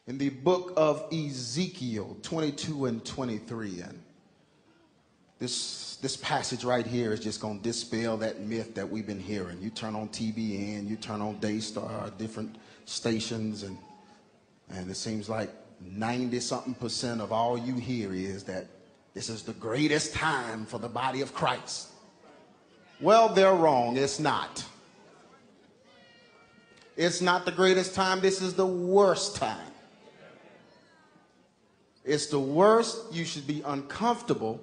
in the book of Ezekiel 22 and 23. And this passage right here is just going to dispel that myth that we've been hearing. You turn on TBN, you turn on Daystar, different stations, and it seems like 90-something% of all you hear is that this is the greatest time for the body of Christ. Well, they're wrong. It's not. It's not the greatest time. This is the worst time. It's the worst. You should be uncomfortable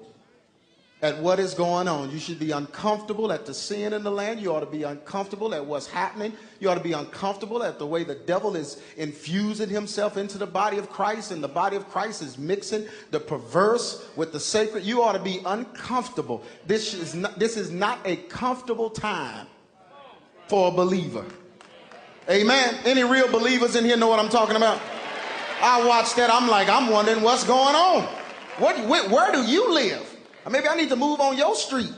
at what is going on. You should be uncomfortable at the sin in the land. You ought to be uncomfortable at what's happening. You ought to be uncomfortable at the way the devil is infusing himself into the body of Christ, and the body of Christ is mixing the perverse with the sacred. You ought to be uncomfortable. This is not a comfortable time for a believer. Amen. Any real believers in here know what I'm talking about? I watch that. I'm wondering what's going on. Where do you live? Maybe I need to move on your street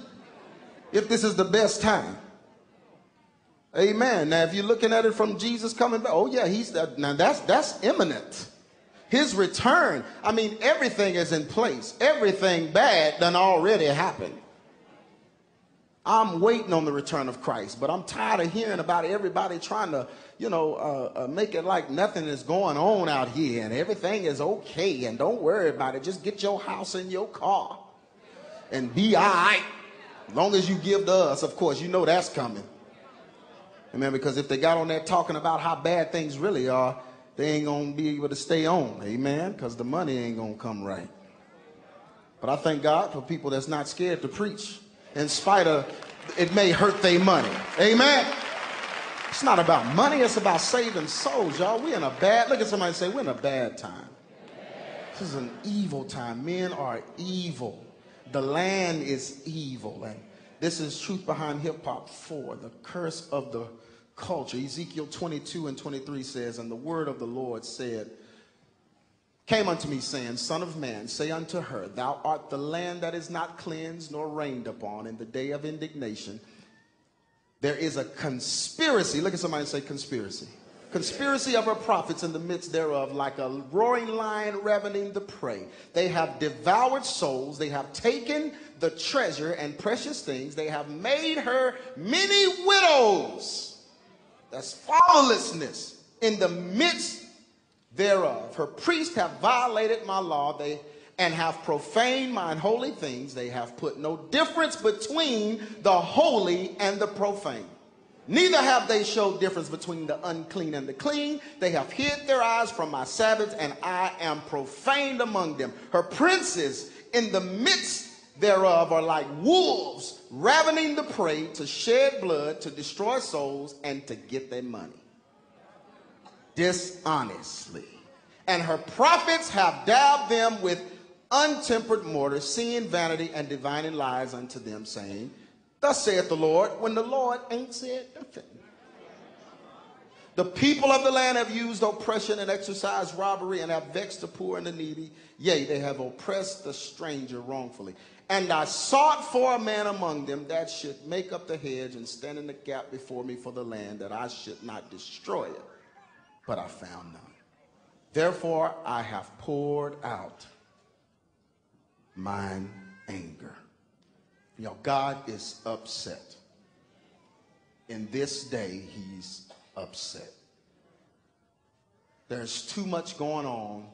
if this is the best time. Amen. Now, if you're looking at it from Jesus coming back, oh yeah, now that's imminent. His return. Everything is in place. Everything bad done already happened. I'm waiting on the return of Christ, but I'm tired of hearing about everybody trying to, make it like nothing is going on out here and everything is okay and don't worry about it. Just get your house and your car and be all right. As long as you give to us, of course, you know that's coming. Amen. Because if they got on there talking about how bad things really are, they ain't going to be able to stay on. Amen. Because the money ain't going to come right. But I thank God for people that's not scared to preach in spite of it may hurt their money. Amen. It's not about money. It's about saving souls, y'all. Look at somebody and say, we're in a bad time. This is an evil time. Men are evil. The land is evil. And this is Truth Behind Hip Hop 4, the curse of the culture. Ezekiel 22 and 23 says, and the word of the Lord came unto me, saying, Son of man, say unto her, thou art the land that is not cleansed nor rained upon in the day of indignation. There is a conspiracy. Look at somebody and say conspiracy. Conspiracy of her prophets in the midst thereof, like a roaring lion ravening the prey. They have devoured souls. They have taken the treasure and precious things. They have made her many widows. That's fatherlessness in the midst thereof. Her priests have violated my law, and have profaned mine holy things. They have put no difference between the holy and the profane. Neither have they showed difference between the unclean and the clean. They have hid their eyes from my Sabbaths, and I am profaned among them. Her princes in the midst thereof are like wolves, ravening the prey, to shed blood, to destroy souls, and to get their money dishonestly. And her prophets have dabbed them with untempered mortar, seeing vanity and divining lies unto them, saying, thus saith the Lord, when the Lord ain't said nothing. The people of the land have used oppression and exercised robbery, and have vexed the poor and the needy. Yea, they have oppressed the stranger wrongfully. And I sought for a man among them that should make up the hedge and stand in the gap before me for the land, that I should not destroy it. But I found none. Therefore I have poured out mine anger. God is upset. In this day, he's upset. There's too much going on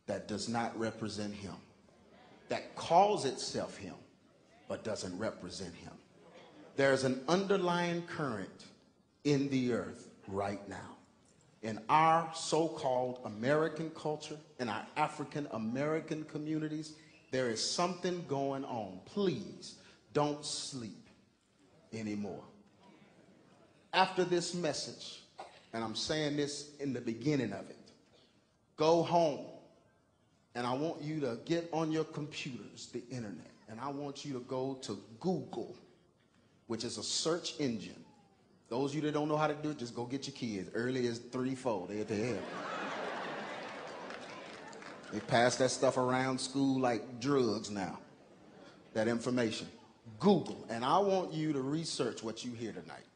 that does not represent him, that calls itself him, but doesn't represent him. There's an underlying current in the earth right now. In our so-called American culture, in our African American communities, there is something going on. Please don't sleep anymore. After this message, and I'm saying this in the beginning of it, go home, and I want you to get on your computers, the internet, and I want you to go to Google, which is a search engine. Those of you that don't know how to do it, just go get your kids. Early as 3, 4, they're at the head. They pass that stuff around school like drugs now, that information. Google, and I want you to research what you hear tonight.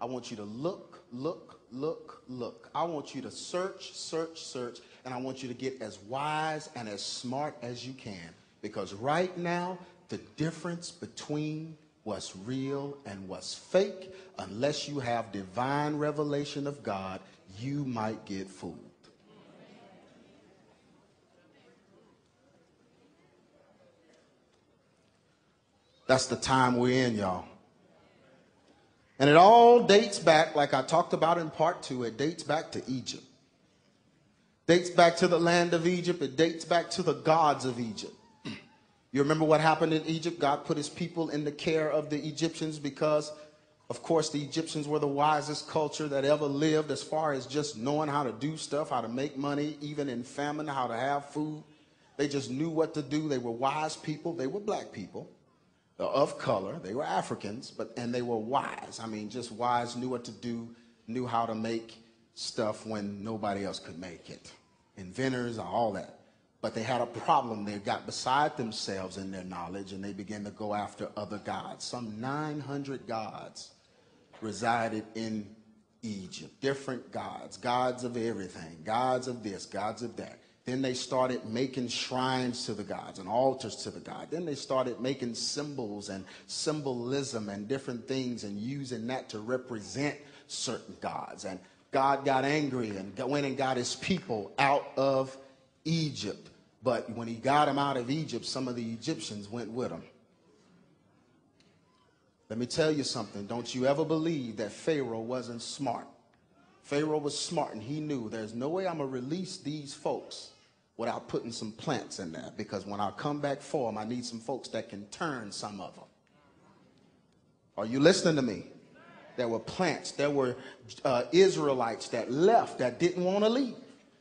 I want you to look look, look. I want you to search, search, search, and I want you to get as wise and as smart as you can. Because right now, the difference between what's real and what's fake, unless you have divine revelation of God, you might get fooled. That's the time we're in, y'all. And it all dates back, like I talked about in part 2, it dates back to Egypt. Dates back to the land of Egypt. It dates back to the gods of Egypt. You remember what happened in Egypt? God put his people in the care of the Egyptians because, of course, the Egyptians were the wisest culture that ever lived as far as just knowing how to do stuff, how to make money, even in famine, how to have food. They just knew what to do. They were wise people. They were black people. Of color. They were Africans, and they were wise. I mean, just wise, knew what to do, knew how to make stuff when nobody else could make it. Inventors, all that. But they had a problem. They got beside themselves in their knowledge, and they began to go after other gods. Some 900 gods resided in Egypt. Different gods. Gods of everything. Gods of this, gods of that. Then they started making shrines to the gods and altars to the god. Then they started making symbols and symbolism and different things and using that to represent certain gods. And God got angry and went and got his people out of Egypt. But when he got them out of Egypt, some of the Egyptians went with him. Let me tell you something. Don't you ever believe that Pharaoh wasn't smart. Pharaoh was smart, and he knew there's no way I'm going to release these folks without putting some plants in there, because when I come back for them, I need some folks that can turn some of them. Are you listening to me? There were plants. There were Israelites that left, that didn't want to leave.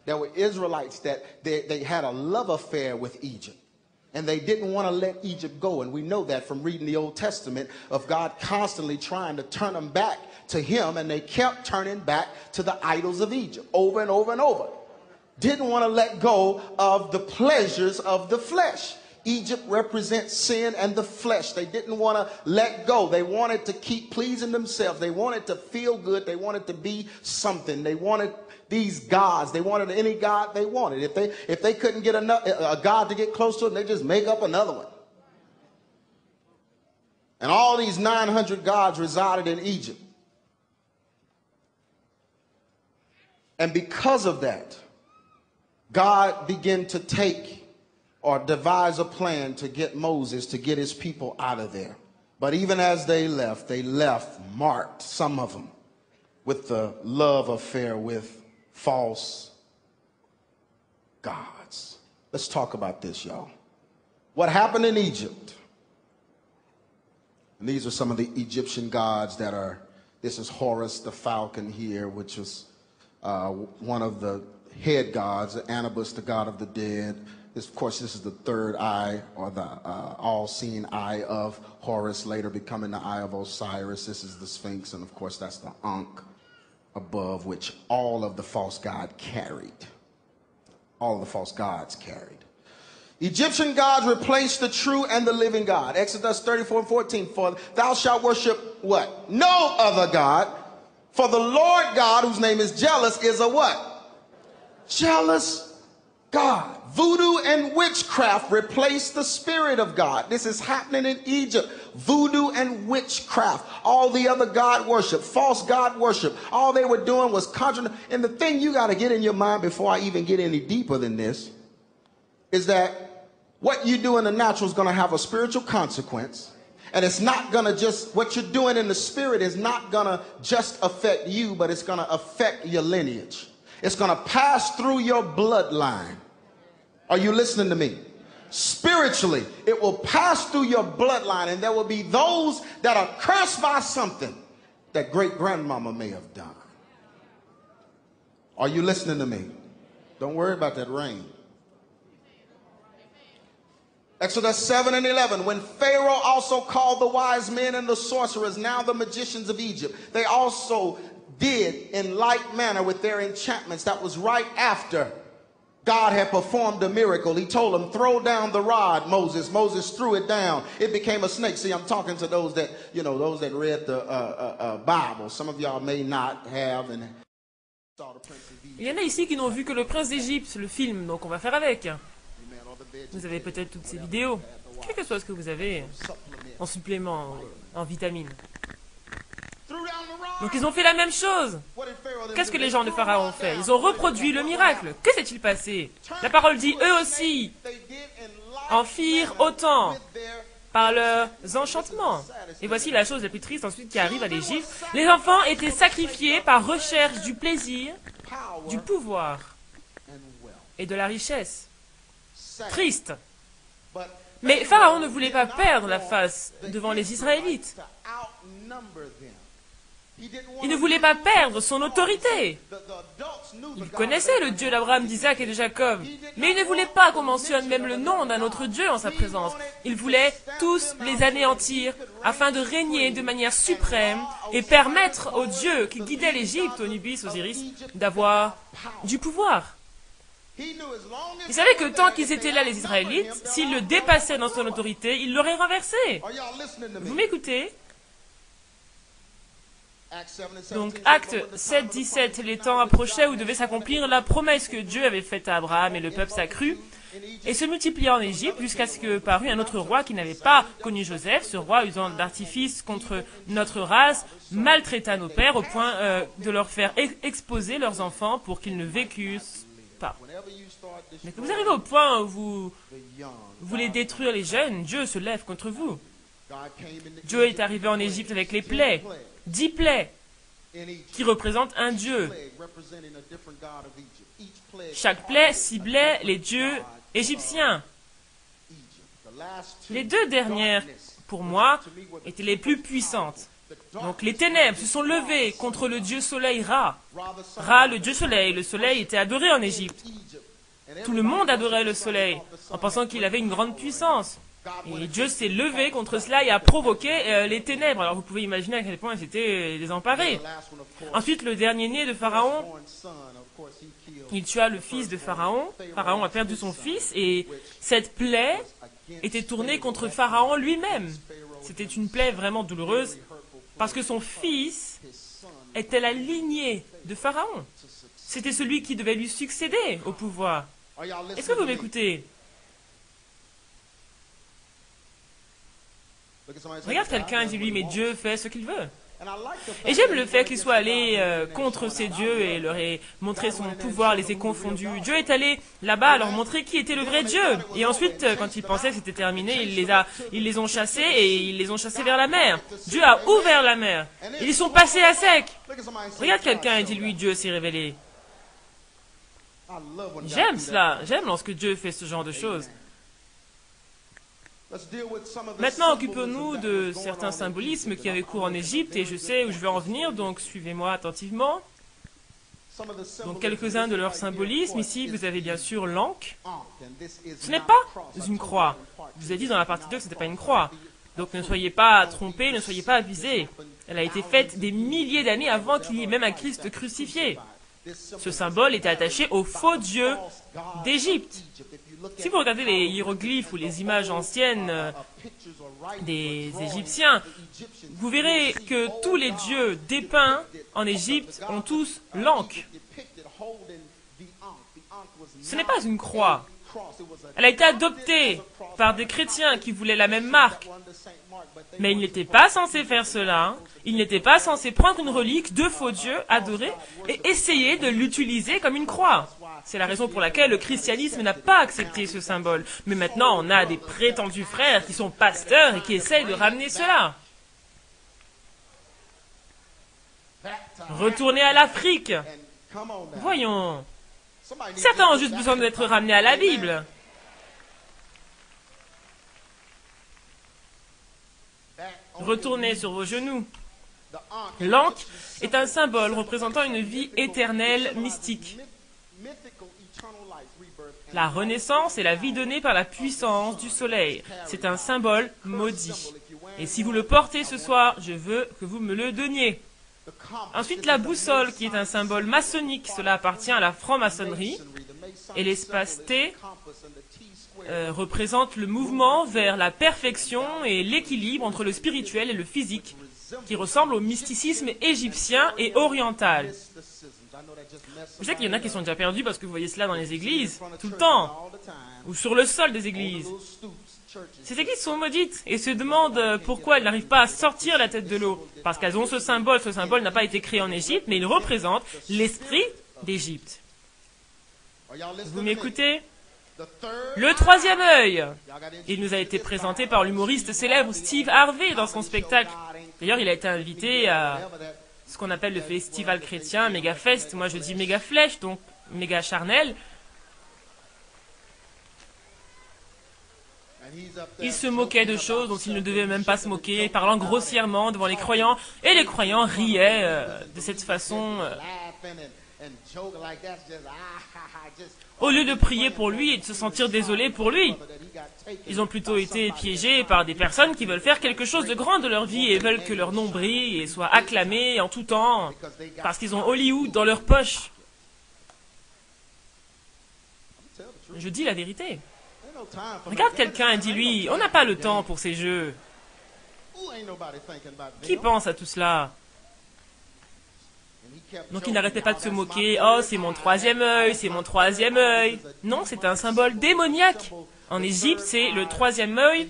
There were Israelites that they had a love affair with Egypt, and they didn't want to let Egypt go. And we know that from reading the Old Testament of God constantly trying to turn them back to him, and they kept turning back to the idols of Egypt over and over and over. Didn't want to let go of the pleasures of the flesh. Egypt represents sin and the flesh. They didn't want to let go. They wanted to keep pleasing themselves. They wanted to feel good. They wanted to be something. They wanted these gods. They wanted any god they wanted. If they couldn't get a god to get close to them, they just make up another one. And all these 900 gods resided in Egypt. And because of that, God began to take or devise a plan to get Moses to get his people out of there. But even as they left marked, some of them, with the love affair with false gods. Let's talk about this, y'all. What happened in Egypt? And these are some of the Egyptian gods that are, this is Horus the falcon here, which was one of the head gods, Anubis, the god of the dead. This, of course, this is the third eye, or the all-seeing eye of Horus, later becoming the eye of Osiris. This is the Sphinx, and of course, that's the Ankh above, which all of the false gods carried. All of the false gods carried. Egyptian gods replaced the true and the living God. Exodus 34:14. For thou shalt worship what? No other God. For the Lord God, whose name is jealous, is a what? Jealous God. Voodoo and witchcraft replaced the spirit of God. This is happening in Egypt. Voodoo and witchcraft. All the other god worship, false god worship, all they were doing was conjuring. And the thing you got to get in your mind before I even get any deeper than this is that what you do in the natural is going to have a spiritual consequence. And it's not going to just, what you're doing in the spirit is not going to just affect you, but it's going to affect your lineage. It's going to pass through your bloodline. Are you listening to me? Spiritually, it will pass through your bloodline, and there will be those that are cursed by something that great-grandmama may have done. Are you listening to me? Don't worry about that rain. Exodus 7 and 11. When Pharaoh also called the wise men and the sorcerers, now the magicians of Egypt, they also did in like manner with their enchantments. That was right after God had performed a miracle. He told them, throw down the rod, Moses. Moses threw it down. It became a snake. See, I'm talking to those that, those that read the Bible. Some of y'all may not have, and Il y en a ici qui n'ont vu que le Prince d'Égypte, le film, donc on va faire avec. Vous avez peut-être toutes ces vidéos, quel que soit ce que vous avez, en supplément, en vitamines. Donc ils ont fait la même chose. Qu'est-ce que les gens de Pharaon ont fait? Ils ont reproduit le miracle. Que s'est-il passé? La parole dit, eux aussi en firent autant par leurs enchantements. Et voici la chose la plus triste ensuite qui arrive à l'Égypte. Les enfants étaient sacrifiés par recherche du plaisir, du pouvoir et de la richesse. Triste. Mais Pharaon ne voulait pas perdre la face devant les Israélites. Il ne voulait pas perdre son autorité. Il connaissait le Dieu d'Abraham, d'Isaac et de Jacob, mais il ne voulait pas qu'on mentionne même le nom d'un autre Dieu en sa présence. Il voulait tous les anéantir afin de régner de manière suprême et permettre aux dieux qui guidaient l'Égypte, Anubis, Osiris, d'avoir du pouvoir. Il savait que tant qu'ils étaient là, les Israélites, s'ils le dépassaient dans son autorité, il l'aurait renversé. Vous m'écoutez? Donc, Acte 7, 17, les temps approchaient où devait s'accomplir la promesse que Dieu avait faite à Abraham, et le peuple s'accrut et se multiplia en Égypte jusqu'à ce que parut un autre roi qui n'avait pas connu Joseph. Ce roi, usant d'artifice contre notre race, maltraita nos pères au point de leur faire exposer leurs enfants pour qu'ils ne vécussent pas. Mais que vous arrivez au point où vous voulez détruire les jeunes, Dieu se lève contre vous. Dieu est arrivé en Égypte avec les plaies. 10 plaies qui représentent un dieu. Chaque plaie ciblait les dieux égyptiens. Les deux dernières, pour moi, étaient les plus puissantes. Donc les ténèbres se sont levées contre le dieu soleil Ra. Ra, le dieu soleil. Le soleil était adoré en Égypte. Tout le monde adorait le soleil, en pensant qu'il avait une grande puissance. Et Dieu s'est levé contre cela et a provoqué les ténèbres. Alors vous pouvez imaginer à quel point ils étaient désemparés. Ensuite, le dernier-né de Pharaon, il tua le fils de Pharaon. Pharaon a perdu son fils et cette plaie était tournée contre Pharaon lui-même. C'était une plaie vraiment douloureuse parce que son fils était la lignée de Pharaon. C'était celui qui devait lui succéder au pouvoir. Est-ce que vous m'écoutez? Regarde quelqu'un et dis-lui, mais Dieu fait ce qu'il veut. Et j'aime le fait qu'il soit allé contre ces dieux et leur ait montré son pouvoir, les ait confondus. Dieu est allé là-bas leur montrer qui était le vrai Dieu. Et ensuite, quand ils pensaient que c'était terminé, ils les ont chassés et ils les ont chassés vers la mer. Dieu a ouvert la mer. Ils sont passés à sec. Regarde quelqu'un et dis-lui, Dieu s'est révélé. J'aime cela. J'aime lorsque Dieu fait ce genre de choses. Maintenant, occupons-nous de certains symbolismes qui avaient cours en Égypte, et je sais où je veux en venir, donc suivez-moi attentivement. Donc, quelques-uns de leurs symbolismes. Ici, vous avez bien sûr l'ankh. Ce n'est pas une croix. Je vous ai dit dans la partie 2 que ce n'était pas une croix. Donc, ne soyez pas trompés, ne soyez pas avisés. Elle a été faite des milliers d'années avant qu'il y ait même un Christ crucifié. Ce symbole était attaché au faux dieu d'Égypte. Si vous regardez les hiéroglyphes ou les images anciennes des Égyptiens, vous verrez que tous les dieux dépeints en Égypte ont tous l'ankh. Ce n'est pas une croix. Elle a été adoptée par des chrétiens qui voulaient la même marque. Mais ils n'étaient pas censés faire cela. Ils n'étaient pas censés prendre une relique de faux dieux adorés et essayer de l'utiliser comme une croix. C'est la raison pour laquelle le christianisme n'a pas accepté ce symbole. Mais maintenant, on a des prétendus frères qui sont pasteurs et qui essayent de ramener cela. Retournez à l'Afrique. Voyons. Certains ont juste besoin d'être ramenés à la Bible. Retournez sur vos genoux. L'ankh est un symbole représentant une vie éternelle mystique. La renaissance est la vie donnée par la puissance du soleil. C'est un symbole maudit. Et si vous le portez ce soir, je veux que vous me le donniez. Ensuite, la boussole, qui est un symbole maçonnique. Cela appartient à la franc-maçonnerie. Et l'espace T représente le mouvement vers la perfection et l'équilibre entre le spirituel et le physique, qui ressemble au mysticisme égyptien et oriental. Je sais qu'il y en a qui sont déjà perdus parce que vous voyez cela dans les églises, tout le temps, ou sur le sol des églises. Ces églises sont maudites et se demandent pourquoi elles n'arrivent pas à sortir la tête de l'eau. Parce qu'elles ont ce symbole. Ce symbole n'a pas été créé en Égypte, mais il représente l'esprit d'Égypte. Vous m'écoutez? Le troisième œil. Il nous a été présenté par l'humoriste célèbre Steve Harvey dans son spectacle. D'ailleurs, il a été invité à ce qu'on appelle le festival chrétien, Megafest. Moi, je dis méga flèche, donc méga charnel. Il se moquait de choses dont il ne devait même pas se moquer, parlant grossièrement devant les croyants, et les croyants riaient de cette façon. Au lieu de prier pour lui et de se sentir désolé pour lui, ils ont plutôt été piégés par des personnes qui veulent faire quelque chose de grand de leur vie et veulent que leur nom brille et soit acclamé en tout temps, parce qu'ils ont Hollywood dans leur poche. Je dis la vérité. Regarde quelqu'un et dis-lui, on n'a pas le temps pour ces jeux. Qui pense à tout cela? Donc il n'arrêtait pas de se moquer. Oh, c'est mon troisième œil, c'est mon troisième œil. Non, c'est un symbole démoniaque. En Égypte, c'est le troisième œil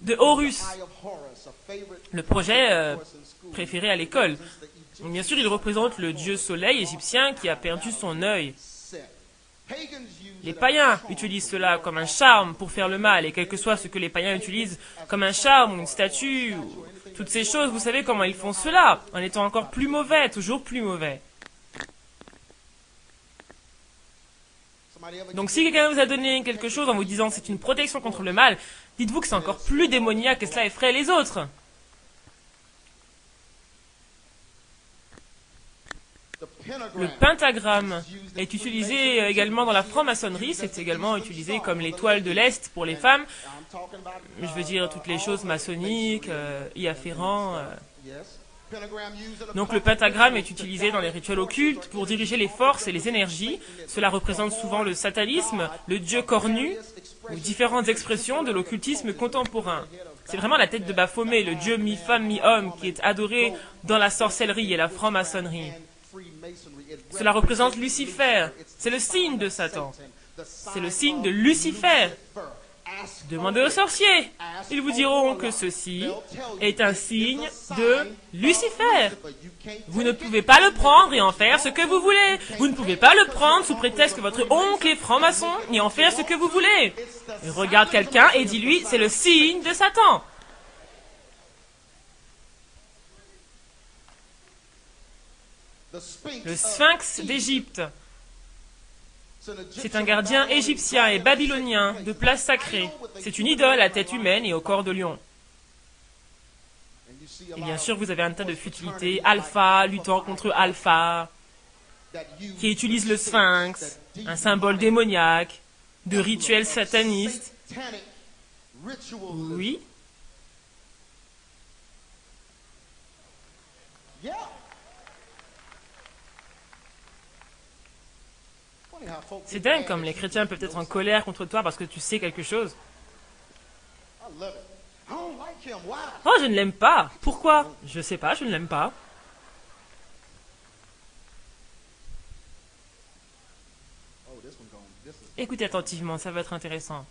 de Horus, le projet préféré à l'école. Bien sûr, il représente le dieu soleil égyptien qui a perdu son œil. Les païens utilisent cela comme un charme pour faire le mal, et quel que soit ce que les païens utilisent comme un charme ou une statue, ou toutes ces choses, vous savez comment ils font cela, en étant encore plus mauvais, toujours plus mauvais. Donc si quelqu'un vous a donné quelque chose en vous disant c'est une protection contre le mal, dites-vous que c'est encore plus démoniaque et cela effraie les autres. Le pentagramme est utilisé également dans la franc-maçonnerie, c'est également utilisé comme l'étoile de l'Est pour les femmes. Je veux dire toutes les choses maçonniques, y afférents. Donc le pentagramme est utilisé dans les rituels occultes pour diriger les forces et les énergies. Cela représente souvent le satanisme, le dieu cornu, ou différentes expressions de l'occultisme contemporain. C'est vraiment la tête de Baphomet, le dieu mi-femme, mi-homme, qui est adoré dans la sorcellerie et la franc-maçonnerie. Cela représente Lucifer. C'est le signe de Satan. C'est le signe de Lucifer. Demandez aux sorciers. Ils vous diront que ceci est un signe de Lucifer. Vous ne pouvez pas le prendre et en faire ce que vous voulez. Vous ne pouvez pas le prendre sous prétexte que votre oncle est franc-maçon et en faire ce que vous voulez. Regarde quelqu'un et dis-lui, c'est le signe de Satan. Le sphinx d'Égypte. C'est un gardien égyptien et babylonien de place sacrée. C'est une idole à tête humaine et au corps de lion. Et bien sûr, vous avez un tas de futilités, alpha, luttant contre alpha, qui utilisent le sphinx, un symbole démoniaque, de rituels satanistes. Oui. C'est dingue comme les chrétiens peuvent être en colère contre toi parce que tu sais quelque chose. Oh, je ne l'aime pas. Pourquoi? Je sais pas, je ne l'aime pas. Écoutez attentivement, ça va être intéressant.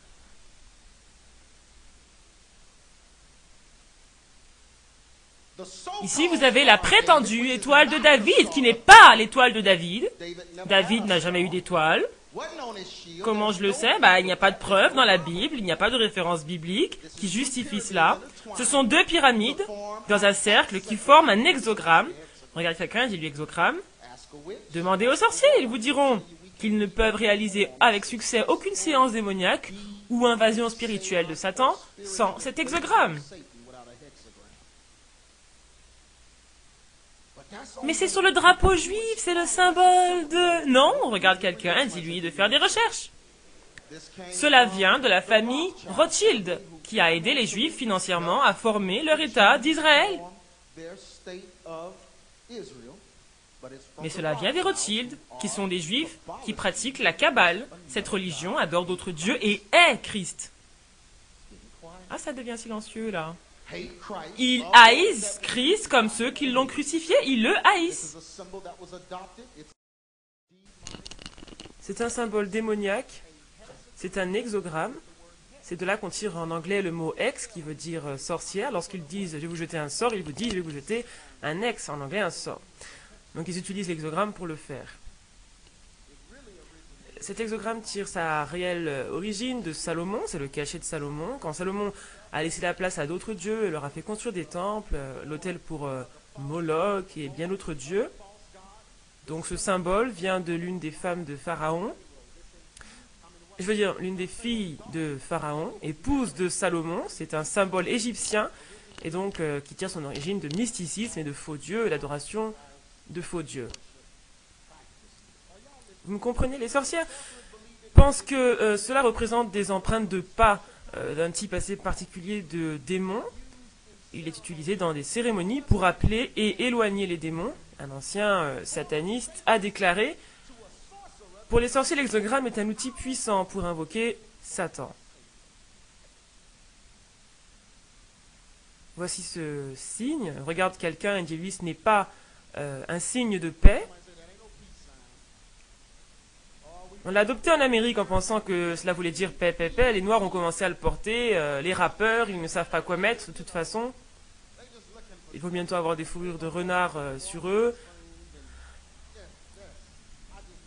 Ici, vous avez la prétendue étoile de David, qui n'est pas l'étoile de David. David n'a jamais eu d'étoile. Comment je le sais? Il n'y a pas de preuve dans la Bible, il n'y a pas de référence biblique qui justifie cela. Ce sont deux pyramides dans un cercle qui forment un hexagramme. Regardez quelqu'un, dis-lui hexagramme. Demandez aux sorciers, ils vous diront qu'ils ne peuvent réaliser avec succès aucune séance démoniaque ou invasion spirituelle de Satan sans cet hexagramme. Mais c'est sur le drapeau juif, c'est le symbole de... Non, regarde quelqu'un, dis-lui de faire des recherches. Cela vient de la famille Rothschild, qui a aidé les Juifs financièrement à former leur État d'Israël. Mais cela vient des Rothschild, qui sont des Juifs qui pratiquent la Kabbale. Cette religion adore d'autres dieux et est Christ. Ah, ça devient silencieux, là. Ils haïssent Christ comme ceux qui l'ont crucifié, ils le haïssent. C'est un symbole démoniaque, c'est un hexogramme. C'est de là qu'on tire en anglais le mot hex, qui veut dire sorcière. Lorsqu'ils disent je vais vous jeter un sort, ils vous disent je vais vous jeter un hex, en anglais un sort. Donc ils utilisent l'hexogramme pour le faire. Cet hexogramme tire sa réelle origine de Salomon, c'est le cachet de Salomon. Quand Salomon a laissé la place à d'autres dieux, il leur a fait construire des temples, l'autel pour Moloch et bien d'autres dieux. Donc ce symbole vient de l'une des femmes de Pharaon. Je veux dire, l'une des filles de Pharaon, épouse de Salomon, c'est un symbole égyptien, et donc qui tire son origine de mysticisme et de faux dieux, et l'adoration de faux dieux. Vous me comprenez? Les sorcières pensent que cela représente des empreintes de pas d'un type assez particulier de démons. Il est utilisé dans des cérémonies pour appeler et éloigner les démons. Un ancien sataniste a déclaré: pour les sorciers, l'hexogramme est un outil puissant pour invoquer Satan. Voici ce signe. Regarde quelqu'un et dis-lui: ce n'est pas un signe de paix. On l'a adopté en Amérique en pensant que cela voulait dire paix, paix, paix. Les Noirs ont commencé à le porter. Les rappeurs, ils ne savent pas quoi mettre de toute façon. Il faut bientôt avoir des fourrures de renard sur eux.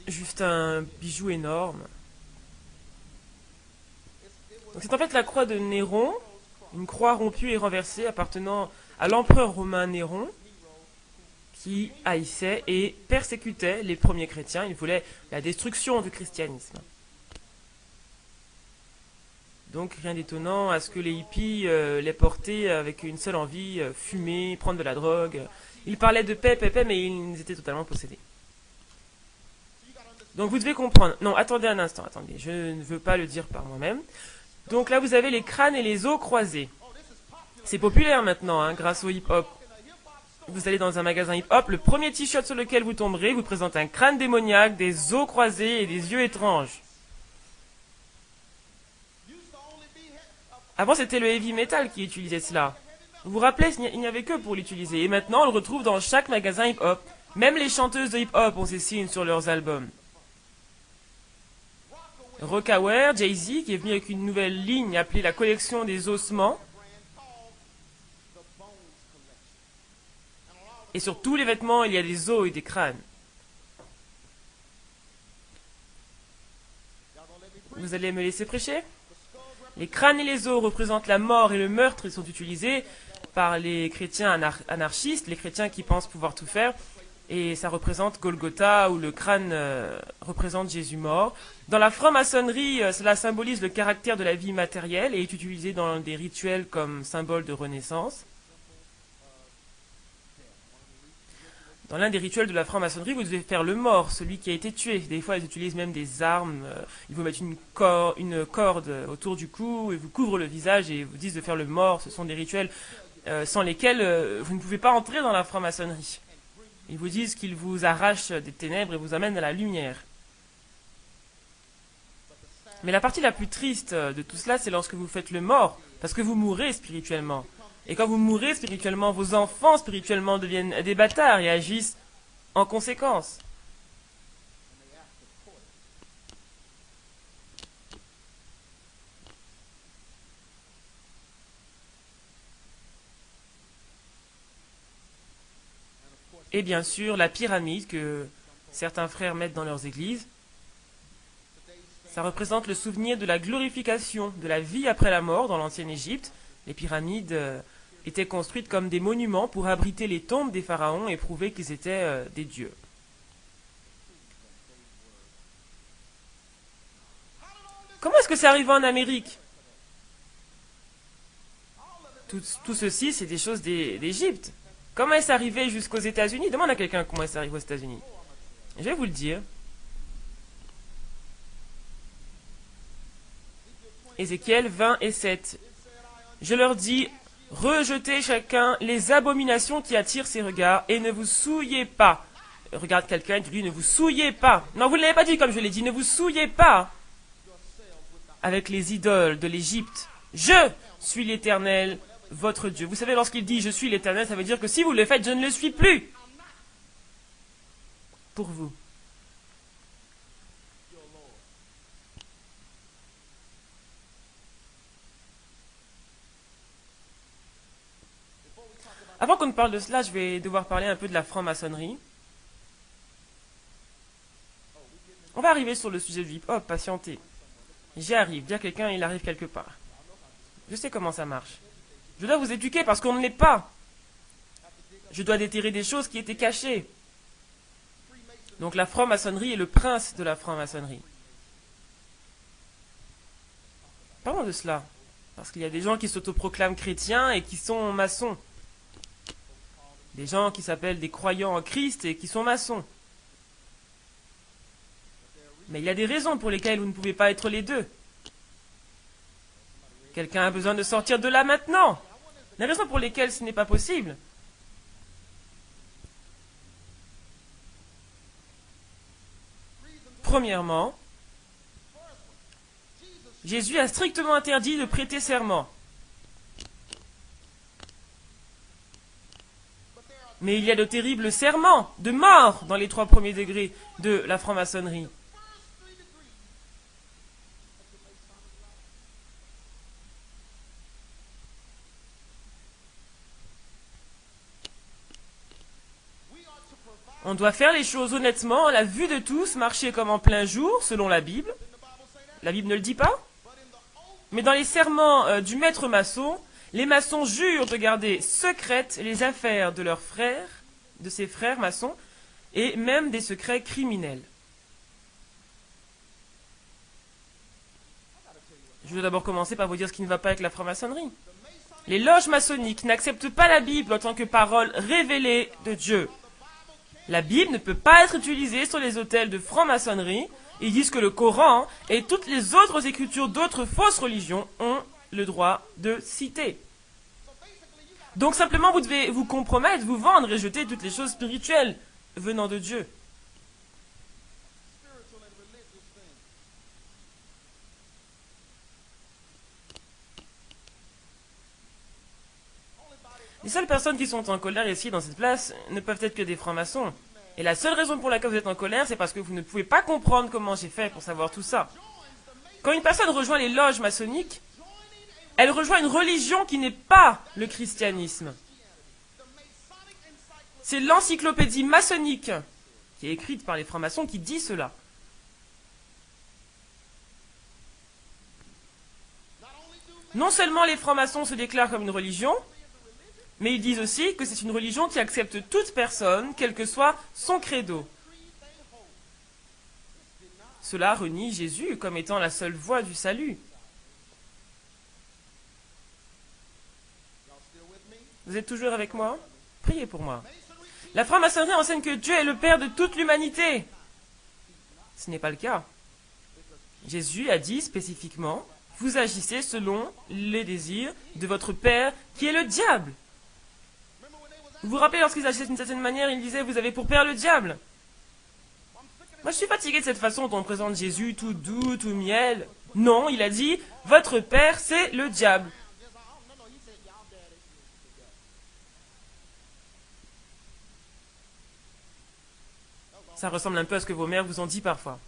Juste un bijou énorme. Donc c'est en fait la croix de Néron, une croix rompue et renversée appartenant à l'empereur romain Néron, qui haïssait et persécutait les premiers chrétiens. Il voulait la destruction du christianisme. Donc rien d'étonnant à ce que les hippies les portaient avec une seule envie, fumer, prendre de la drogue. Ils parlaient de paix, paix, paix, mais ils étaient totalement possédés. Donc vous devez comprendre. Non, attendez un instant, attendez. Je ne veux pas le dire par moi-même. Donc là, vous avez les crânes et les os croisés. C'est populaire maintenant, hein, grâce au hip-hop. Vous allez dans un magasin hip-hop, le premier t-shirt sur lequel vous tomberez vous présente un crâne démoniaque, des os croisés et des yeux étranges. Avant, c'était le heavy metal qui utilisait cela. Vous vous rappelez, il n'y avait que pour l'utiliser. Et maintenant, on le retrouve dans chaque magasin hip-hop. Même les chanteuses de hip-hop ont ces signes sur leurs albums. Rockaware, Jay-Z, qui est venu avec une nouvelle ligne appelée la collection des ossements. Et sur tous les vêtements, il y a des os et des crânes. Vous allez me laisser prêcher? Les crânes et les os représentent la mort et le meurtre. Ils sont utilisés par les chrétiens anarchistes, les chrétiens qui pensent pouvoir tout faire. Et ça représente Golgotha, où le crâne représente Jésus mort. Dans la franc-maçonnerie, cela symbolise le caractère de la vie matérielle et est utilisé dans des rituels comme symbole de renaissance. Dans l'un des rituels de la franc-maçonnerie, vous devez faire le mort, celui qui a été tué. Des fois, ils utilisent même des armes. Ils vous mettent une corde autour du cou et vous couvrent le visage et vous disent de faire le mort. Ce sont des rituels sans lesquels vous ne pouvez pas entrer dans la franc-maçonnerie. Ils vous disent qu'ils vous arrachent des ténèbres et vous amènent à la lumière. Mais la partie la plus triste de tout cela, c'est lorsque vous faites le mort, parce que vous mourrez spirituellement. Et quand vous mourrez spirituellement, vos enfants spirituellement deviennent des bâtards et agissent en conséquence. Et bien sûr, la pyramide que certains frères mettent dans leurs églises, ça représente le souvenir de la glorification de la vie après la mort dans l'ancienne Égypte. Les pyramides étaient construites comme des monuments pour abriter les tombes des pharaons et prouver qu'ils étaient des dieux. Comment est-ce que c'est arrivé en Amérique? Tout ceci, c'est des choses d'Égypte. Comment est-ce arrivé jusqu'aux États-Unis? Demande à quelqu'un comment est-ce arrivé aux États-Unis. Je vais vous le dire. Ézéchiel 20 et 7. Je leur dis, rejetez chacun les abominations qui attirent ses regards et ne vous souillez pas. Regarde quelqu'un et dis-lui, ne vous souillez pas. Non, vous ne l'avez pas dit comme je l'ai dit, ne vous souillez pas avec les idoles de l'Égypte. Je suis l'Éternel, votre Dieu. Vous savez, lorsqu'il dit je suis l'Éternel, ça veut dire que si vous le faites, je ne le suis plus. Pour vous. Avant qu'on ne parle de cela, je vais devoir parler un peu de la franc-maçonnerie. On va arriver sur le sujet du hip-hop, patientez. J'y arrive, dire quelqu'un, il arrive quelque part. Je sais comment ça marche. Je dois vous éduquer parce qu'on ne l'est pas. Je dois déterrer des choses qui étaient cachées. Donc la franc-maçonnerie est le prince de la franc-maçonnerie. Parlons de cela. Parce qu'il y a des gens qui s'autoproclament chrétiens et qui sont maçons. Des gens qui s'appellent des croyants en Christ et qui sont maçons. Mais il y a des raisons pour lesquelles vous ne pouvez pas être les deux. Quelqu'un a besoin de sortir de là maintenant. Les raisons pour lesquelles ce n'est pas possible. Premièrement, Jésus a strictement interdit de prêter serment. Mais il y a de terribles serments de mort dans les 3 premiers degrés de la franc-maçonnerie. On doit faire les choses honnêtement, à la vue de tous, marcher comme en plein jour, selon la Bible. La Bible ne le dit pas. Mais dans les serments du maître maçon, les maçons jurent de garder secrètes les affaires de leurs frères, de ses frères maçons, et même des secrets criminels. Je vais d'abord commencer par vous dire ce qui ne va pas avec la franc-maçonnerie. Les loges maçonniques n'acceptent pas la Bible en tant que parole révélée de Dieu. La Bible ne peut pas être utilisée sur les autels de franc-maçonnerie. Ils disent que le Coran et toutes les autres écritures d'autres fausses religions ont le droit de citer. Donc simplement vous devez vous compromettre, vous vendre et jeter toutes les choses spirituelles venant de Dieu. Les seules personnes qui sont en colère ici dans cette place ne peuvent être que des francs-maçons. Et la seule raison pour laquelle vous êtes en colère, c'est parce que vous ne pouvez pas comprendre comment j'ai fait pour savoir tout ça. Quand une personne rejoint les loges maçonniques, elle rejoint une religion qui n'est pas le christianisme. C'est l'encyclopédie maçonnique, qui est écrite par les francs-maçons, qui dit cela. Non seulement les francs-maçons se déclarent comme une religion, mais ils disent aussi que c'est une religion qui accepte toute personne, quel que soit son credo. Cela renie Jésus comme étant la seule voie du salut. Vous êtes toujours avec moi? Priez pour moi. La franc-maçonnerie enseigne que Dieu est le Père de toute l'humanité. Ce n'est pas le cas. Jésus a dit spécifiquement, vous agissez selon les désirs de votre Père qui est le diable. Vous vous rappelez, lorsqu'ils agissaient d'une certaine manière, ils disaient, vous avez pour père le diable. Moi, je suis fatigué de cette façon dont on présente Jésus, tout doux, tout miel. Non, il a dit, votre père, c'est le diable. Ça ressemble un peu à ce que vos mères vous ont dit parfois.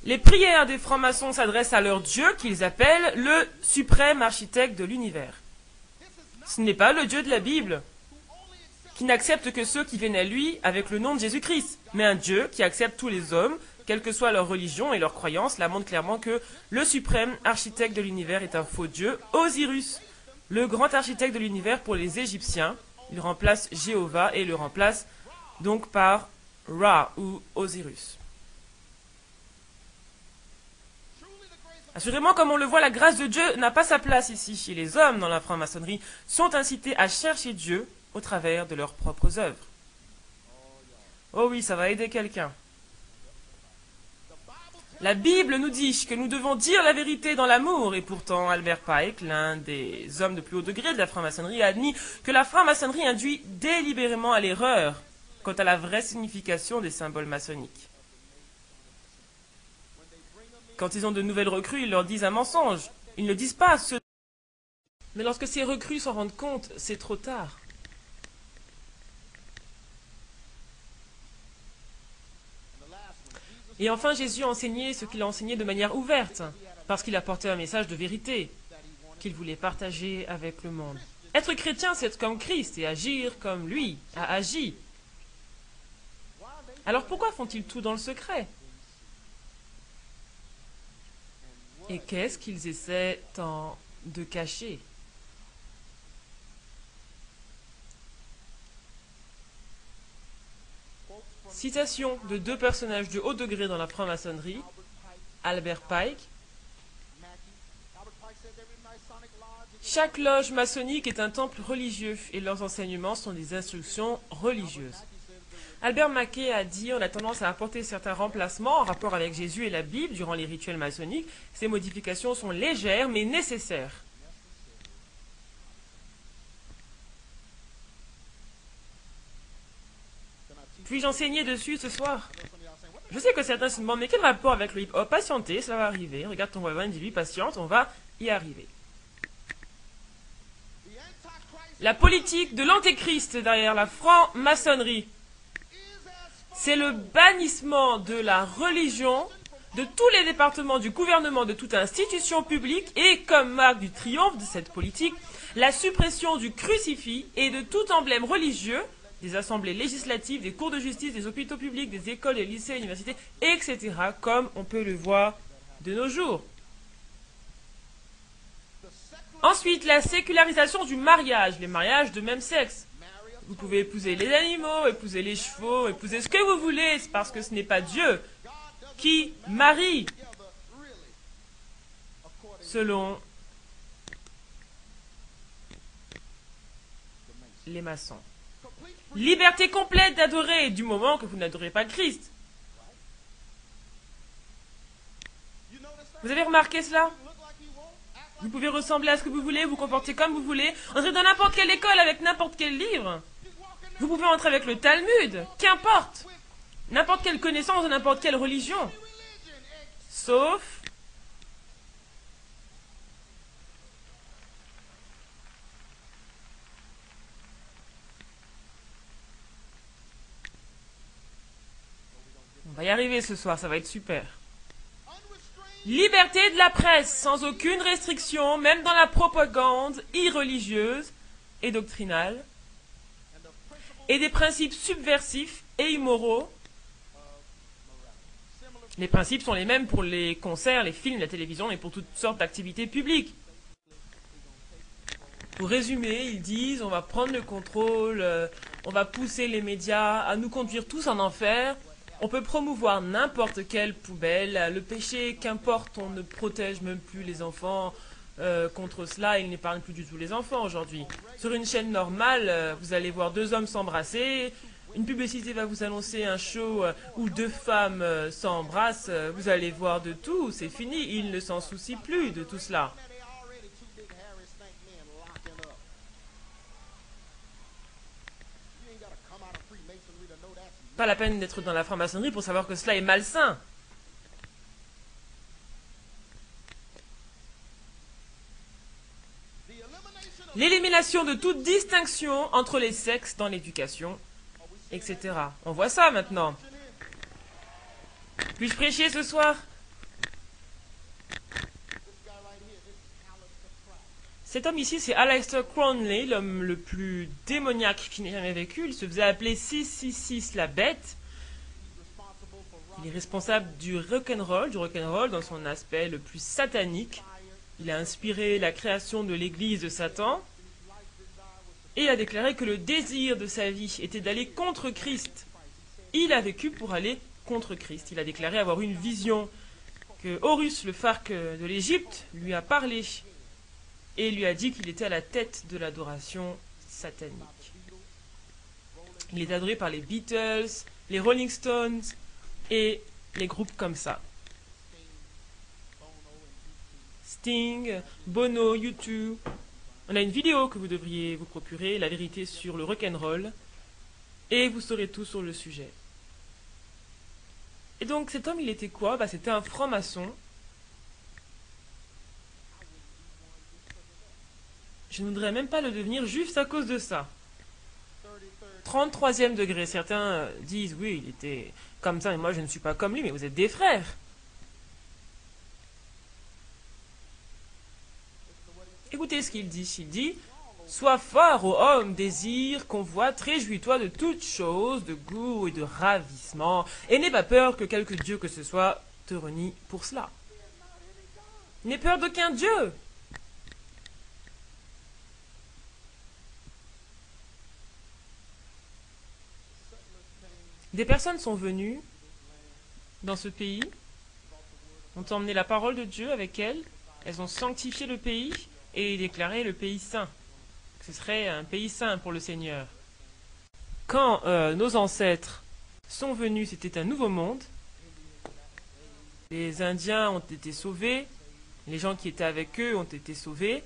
Les prières des francs-maçons s'adressent à leur Dieu qu'ils appellent le suprême architecte de l'univers. Ce n'est pas le Dieu de la Bible, qui n'accepte que ceux qui viennent à lui avec le nom de Jésus-Christ, mais un Dieu qui accepte tous les hommes, quelle que soit leur religion et leur croyance. Là montre clairement que le suprême architecte de l'univers est un faux Dieu, Osiris, le grand architecte de l'univers pour les Égyptiens. Il remplace Jéhovah et le remplace donc par Ra ou Osiris. Assurément, comme on le voit, la grâce de Dieu n'a pas sa place ici. Les hommes dans la franc-maçonnerie sont incités à chercher Dieu au travers de leurs propres œuvres. Oh oui, ça va aider quelqu'un. La Bible nous dit que nous devons dire la vérité dans l'amour, et pourtant Albert Pike, l'un des hommes de plus haut degré de la franc-maçonnerie, a admis que la franc-maçonnerie induit délibérément à l'erreur quant à la vraie signification des symboles maçonniques. Quand ils ont de nouvelles recrues, ils leur disent un mensonge. Ils ne le disent pas à ceux... Mais lorsque ces recrues s'en rendent compte, c'est trop tard. Et enfin, Jésus a enseigné ce qu'il a enseigné de manière ouverte, parce qu'il apportait un message de vérité qu'il voulait partager avec le monde. Être chrétien, c'est être comme Christ et agir comme lui a agi. Alors pourquoi font-ils tout dans le secret? Et qu'est-ce qu'ils essaient tant de cacher? Citation de deux personnages de haut degré dans la franc-maçonnerie, Albert Pike. Chaque loge maçonnique est un temple religieux et leurs enseignements sont des instructions religieuses. Albert Mackey a dit: on a tendance à apporter certains remplacements en rapport avec Jésus et la Bible durant les rituels maçonniques. Ces modifications sont légères mais nécessaires. Puis-je enseigner dessus ce soir? Je sais que certains se demandent, mais quel rapport avec le hip-hop? Patientez, ça va arriver. Regarde ton voisin, dis-lui, patiente, on va y arriver. La politique de l'antéchrist derrière la franc-maçonnerie, c'est le bannissement de la religion de tous les départements du gouvernement, de toute institution publique, et comme marque du triomphe de cette politique, la suppression du crucifix et de tout emblème religieux, des assemblées législatives, des cours de justice, des hôpitaux publics, des écoles, des lycées, des universités, etc., comme on peut le voir de nos jours. Ensuite, la sécularisation du mariage, les mariages de même sexe. Vous pouvez épouser les animaux, épouser les chevaux, épouser ce que vous voulez, c'est parce que ce n'est pas Dieu qui marie, selon les maçons. Liberté complète d'adorer, du moment que vous n'adorez pas Christ. Vous avez remarqué cela? Vous pouvez ressembler à ce que vous voulez, vous comporter comme vous voulez, entrer dans n'importe quelle école avec n'importe quel livre. Vous pouvez entrer avec le Talmud, qu'importe. N'importe quelle connaissance de n'importe quelle religion. Sauf on va y arriver ce soir, ça va être super. Liberté de la presse, sans aucune restriction, même dans la propagande irreligieuse et doctrinale, et des principes subversifs et immoraux. Les principes sont les mêmes pour les concerts, les films, la télévision et pour toutes sortes d'activités publiques. Pour résumer, ils disent on va prendre le contrôle, on va pousser les médias à nous conduire tous en enfer. On peut promouvoir n'importe quelle poubelle, le péché, qu'importe, on ne protège même plus les enfants contre cela, ils n'épargnent plus du tout les enfants aujourd'hui. Sur une chaîne normale, vous allez voir deux hommes s'embrasser, une publicité va vous annoncer un show où deux femmes s'embrassent, vous allez voir de tout, c'est fini, ils ne s'en soucient plus de tout cela. Pas la peine d'être dans la franc-maçonnerie pour savoir que cela est malsain. L'élimination de toute distinction entre les sexes dans l'éducation, etc. On voit ça maintenant. Puis-je prêcher ce soir? Cet homme ici, c'est Aleister Crowley, l'homme le plus démoniaque qui n'ait jamais vécu. Il se faisait appeler 666 la bête. Il est responsable du rock'n'roll dans son aspect le plus satanique. Il a inspiré la création de l'église de Satan et a déclaré que le désir de sa vie était d'aller contre Christ. Il a vécu pour aller contre Christ. Il a déclaré avoir eu une vision que Horus, le phare de l'Égypte, lui a parlé et lui a dit qu'il était à la tête de l'adoration satanique. Il est adoré par les Beatles, les Rolling Stones et les groupes comme ça. Sting, Bono, U2. On a une vidéo que vous devriez vous procurer, la vérité sur le rock'n'roll, et vous saurez tout sur le sujet. Et donc cet homme, il était quoi? C'était un franc-maçon. Je ne voudrais même pas le devenir juste à cause de ça. 33e degré. Certains disent, oui, il était comme ça, et moi je ne suis pas comme lui, mais vous êtes des frères. Écoutez ce qu'il dit. Il dit, sois fort, ô homme, désir, convoite, réjouis-toi de toutes choses, de goût et de ravissement, et n'aie pas peur que quelque dieu que ce soit te renie pour cela. N'aie peur d'aucun dieu. Des personnes sont venues dans ce pays, ont emmené la parole de Dieu avec elles, elles ont sanctifié le pays et déclaré le pays saint. Ce serait un pays saint pour le Seigneur. Quand nos ancêtres sont venus, c'était un nouveau monde. Les Indiens ont été sauvés, les gens qui étaient avec eux ont été sauvés,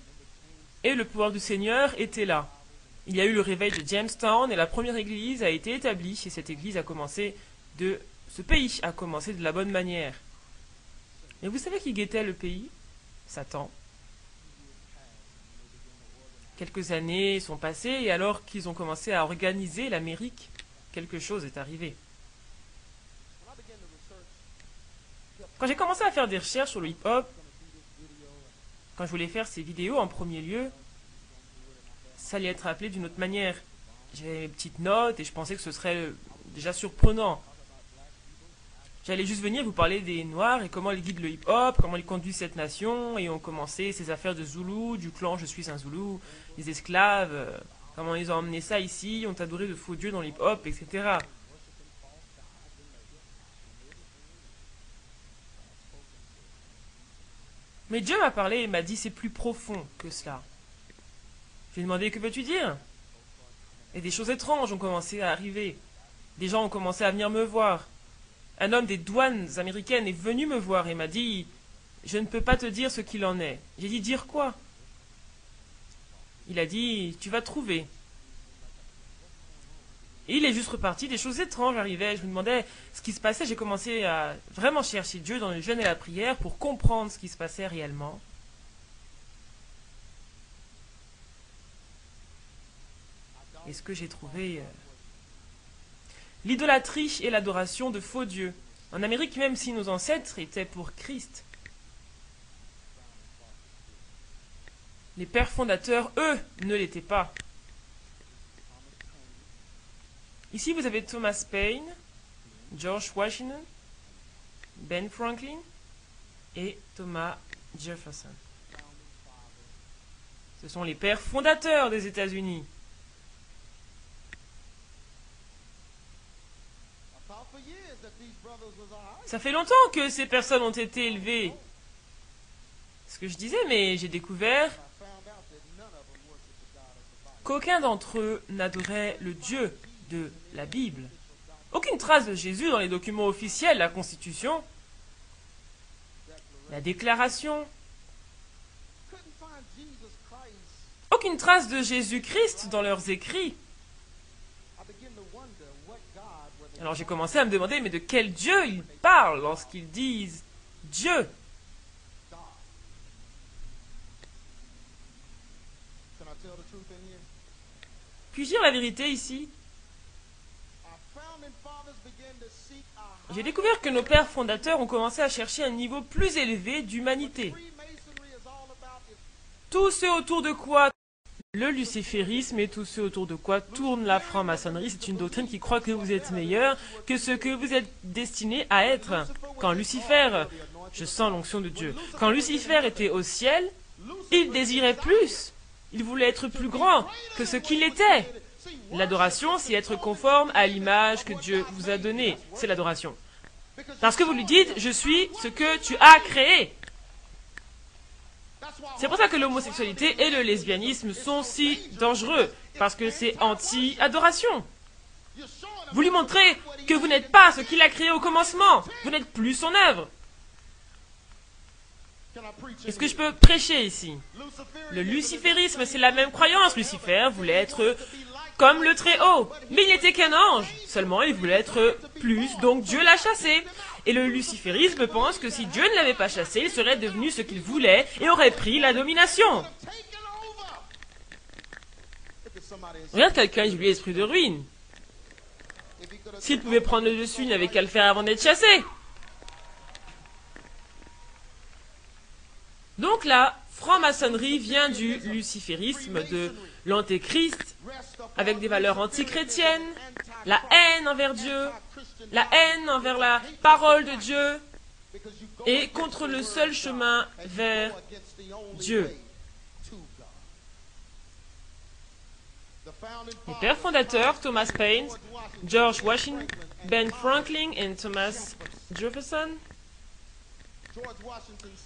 et le pouvoir du Seigneur était là. Il y a eu le réveil de Jamestown et la première église a été établie, et cette église a commencé ce pays a commencé de la bonne manière. Et vous savez qui guettait le pays? Satan. Quelques années sont passées et alors qu'ils ont commencé à organiser l'Amérique, quelque chose est arrivé. Quand j'ai commencé à faire des recherches sur le hip-hop, quand je voulais faire ces vidéos en premier lieu, ça allait être appelé d'une autre manière. J'avais mes petites notes et je pensais que ce serait déjà surprenant. J'allais juste venir vous parler des Noirs et comment ils guident le hip-hop, comment ils conduisent cette nation, et ont commencé ces affaires de Zoulou, du clan Je suis un Zoulou, les esclaves, comment ils ont emmené ça ici, ont adoré de faux dieux dans le hip-hop, etc. Mais Dieu m'a parlé et m'a dit c'est plus profond que cela. J'ai demandé que veux-tu dire? Et des choses étranges ont commencé à arriver. Des gens ont commencé à venir me voir. Un homme des douanes américaines est venu me voir et m'a dit « Je ne peux pas te dire ce qu'il en est. » J'ai dit « Dire quoi ?» Il a dit « Tu vas trouver. » Et il est juste reparti, des choses étranges arrivaient. Je me demandais ce qui se passait. J'ai commencé à vraiment chercher Dieu dans le jeûne et la prière pour comprendre ce qui se passait réellement. Et ce que j'ai trouvé... L'idolâtrie et l'adoration de faux dieux. En Amérique, même si nos ancêtres étaient pour Christ, les pères fondateurs, eux, ne l'étaient pas. Ici, vous avez Thomas Paine, George Washington, Ben Franklin et Thomas Jefferson. Ce sont les pères fondateurs des États-Unis. Ça fait longtemps que ces personnes ont été élevées. C'est ce que je disais, mais j'ai découvert qu'aucun d'entre eux n'adorait le Dieu de la Bible. Aucune trace de Jésus dans les documents officiels, la Constitution, la Déclaration. Aucune trace de Jésus-Christ dans leurs écrits. Alors j'ai commencé à me demander, mais de quel Dieu ils parlent lorsqu'ils disent Dieu? Puis-je dire la vérité ici? J'ai découvert que nos pères fondateurs ont commencé à chercher un niveau plus élevé d'humanité. Tout ce autour de quoi le luciférisme et tout ce autour de quoi tourne la franc-maçonnerie, c'est une doctrine qui croit que vous êtes meilleur que ce que vous êtes destiné à être. Quand Lucifer, je sens l'onction de Dieu, quand Lucifer était au ciel, il désirait plus. Il voulait être plus grand que ce qu'il était. L'adoration, c'est être conforme à l'image que Dieu vous a donnée. C'est l'adoration. Parce que vous lui dites, je suis ce que tu as créé. C'est pour ça que l'homosexualité et le lesbianisme sont si dangereux, parce que c'est anti-adoration. Vous lui montrez que vous n'êtes pas ce qu'il a créé au commencement, vous n'êtes plus son œuvre. Est-ce que je peux prêcher ici? Le luciférisme, c'est la même croyance. Lucifer voulait être comme le Très-Haut, mais il n'était qu'un ange. Seulement, il voulait être plus, donc Dieu l'a chassé. Et le luciférisme pense que si Dieu ne l'avait pas chassé, il serait devenu ce qu'il voulait et aurait pris la domination. Regarde quelqu'un, il lui l'esprit de ruine. S'il pouvait prendre le dessus, il n'avait qu'à le faire avant d'être chassé. Donc la franc-maçonnerie vient du luciférisme, de l'antéchrist, avec des valeurs antichrétiennes, la haine envers Dieu, la haine envers la parole de Dieu, et contre le seul chemin vers Dieu. Les pères fondateurs, Thomas Paine, George Washington, Ben Franklin et Thomas Jefferson.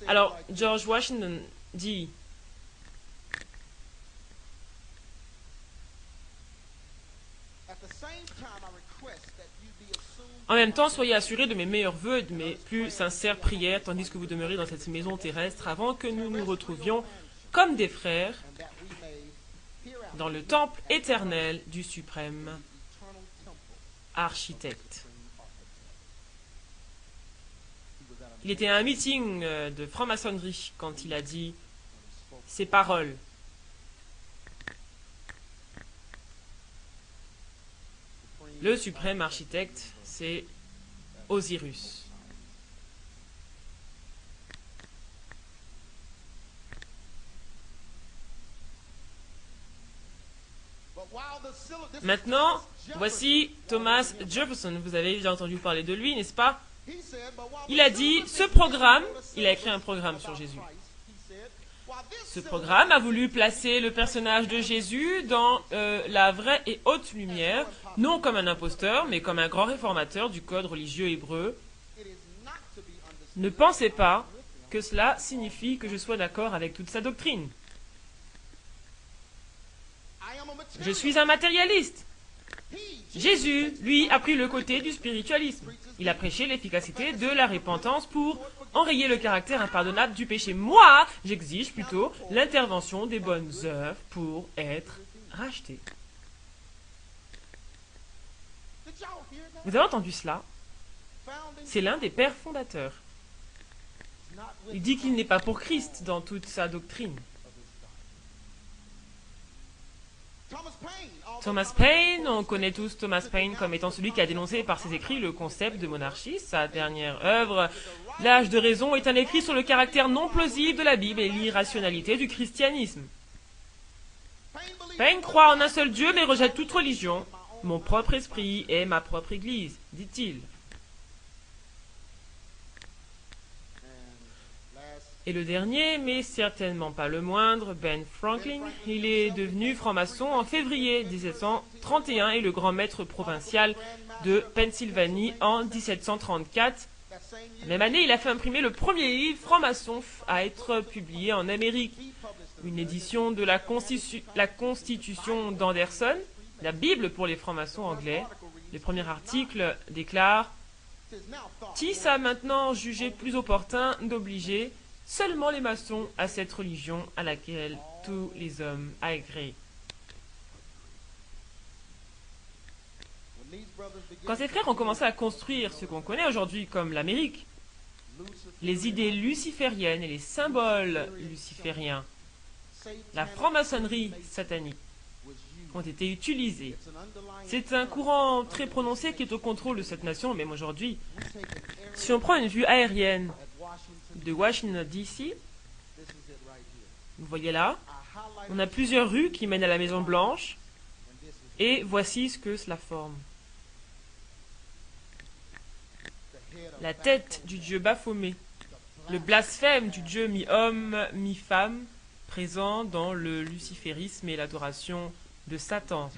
Alors, George Washington dit: en même temps, soyez assurés de mes meilleurs vœux et de mes plus sincères prières, tandis que vous demeurez dans cette maison terrestre, avant que nous nous retrouvions comme des frères dans le temple éternel du suprême architecte. Il était à un meeting de franc-maçonnerie quand il a dit ces paroles. Le suprême architecte, c'est Osiris. Maintenant, voici Thomas Jefferson. Vous avez déjà entendu parler de lui, n'est-ce pas? Il a dit, ce programme, il a écrit un programme sur Jésus. Ce programme a voulu placer le personnage de Jésus dans la vraie et haute lumière, non comme un imposteur, mais comme un grand réformateur du code religieux hébreu. Ne pensez pas que cela signifie que je sois d'accord avec toute sa doctrine. Je suis un matérialiste. Jésus, lui, a pris le côté du spiritualisme. Il a prêché l'efficacité de la repentance pour enrayer le caractère impardonnable du péché. Moi, j'exige plutôt l'intervention des bonnes œuvres pour être racheté. Vous avez entendu cela? C'est l'un des pères fondateurs. Il dit qu'il n'est pas pour Christ dans toute sa doctrine. Thomas Paine, on connaît tous Thomas Paine comme étant celui qui a dénoncé par ses écrits le concept de monarchie. Sa dernière œuvre, L'âge de raison, est un écrit sur le caractère non plausible de la Bible et l'irrationalité du christianisme. Paine croit en un seul Dieu mais rejette toute religion. Mon propre esprit est ma propre église, dit-il. Et le dernier, mais certainement pas le moindre, Ben Franklin, il est devenu franc-maçon en février 1731 et le grand maître provincial de Pennsylvanie en 1734. La même année, il a fait imprimer le premier livre franc-maçon à être publié en Amérique. Une édition de la Constitution d'Anderson, la Bible pour les francs-maçons anglais. Le premier article déclare « Tis a maintenant jugé plus opportun d'obliger seulement les maçons à cette religion à laquelle tous les hommes agréent. » Quand ces frères ont commencé à construire ce qu'on connaît aujourd'hui comme l'Amérique, les idées lucifériennes et les symboles lucifériens, la franc-maçonnerie satanique, ont été utilisés. C'est un courant très prononcé qui est au contrôle de cette nation, même aujourd'hui. Si on prend une vue aérienne de Washington, D.C., vous voyez là, on a plusieurs rues qui mènent à la Maison Blanche, et voici ce que cela forme. La tête du dieu Baphomet, le blasphème du dieu mi-homme, mi-femme, présent dans le luciférisme et l'adoration de Satan.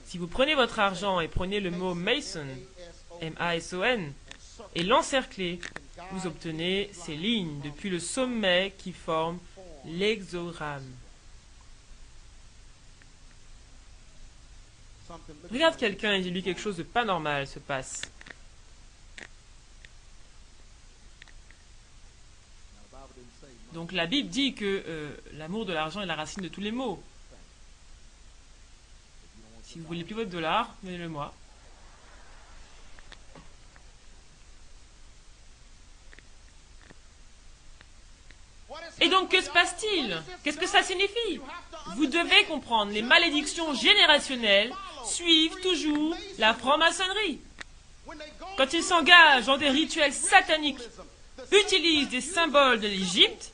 Si vous prenez votre argent et prenez le mot Mason, M-A-S-O-N, et l'encerclez, vous obtenez ces lignes depuis le sommet qui forment l'hexogramme. Regarde quelqu'un et dis-lui quelque chose de pas normal se passe. Donc la Bible dit que l'amour de l'argent est la racine de tous les maux. Si vous voulez plus votre dollar, donnez-le moi. Et donc, que se passe-t-il? Qu'est-ce que ça signifie? Vous devez comprendre, les malédictions générationnelles suivent toujours la franc-maçonnerie. Quand ils s'engagent dans des rituels sataniques, utilisent des symboles de l'Égypte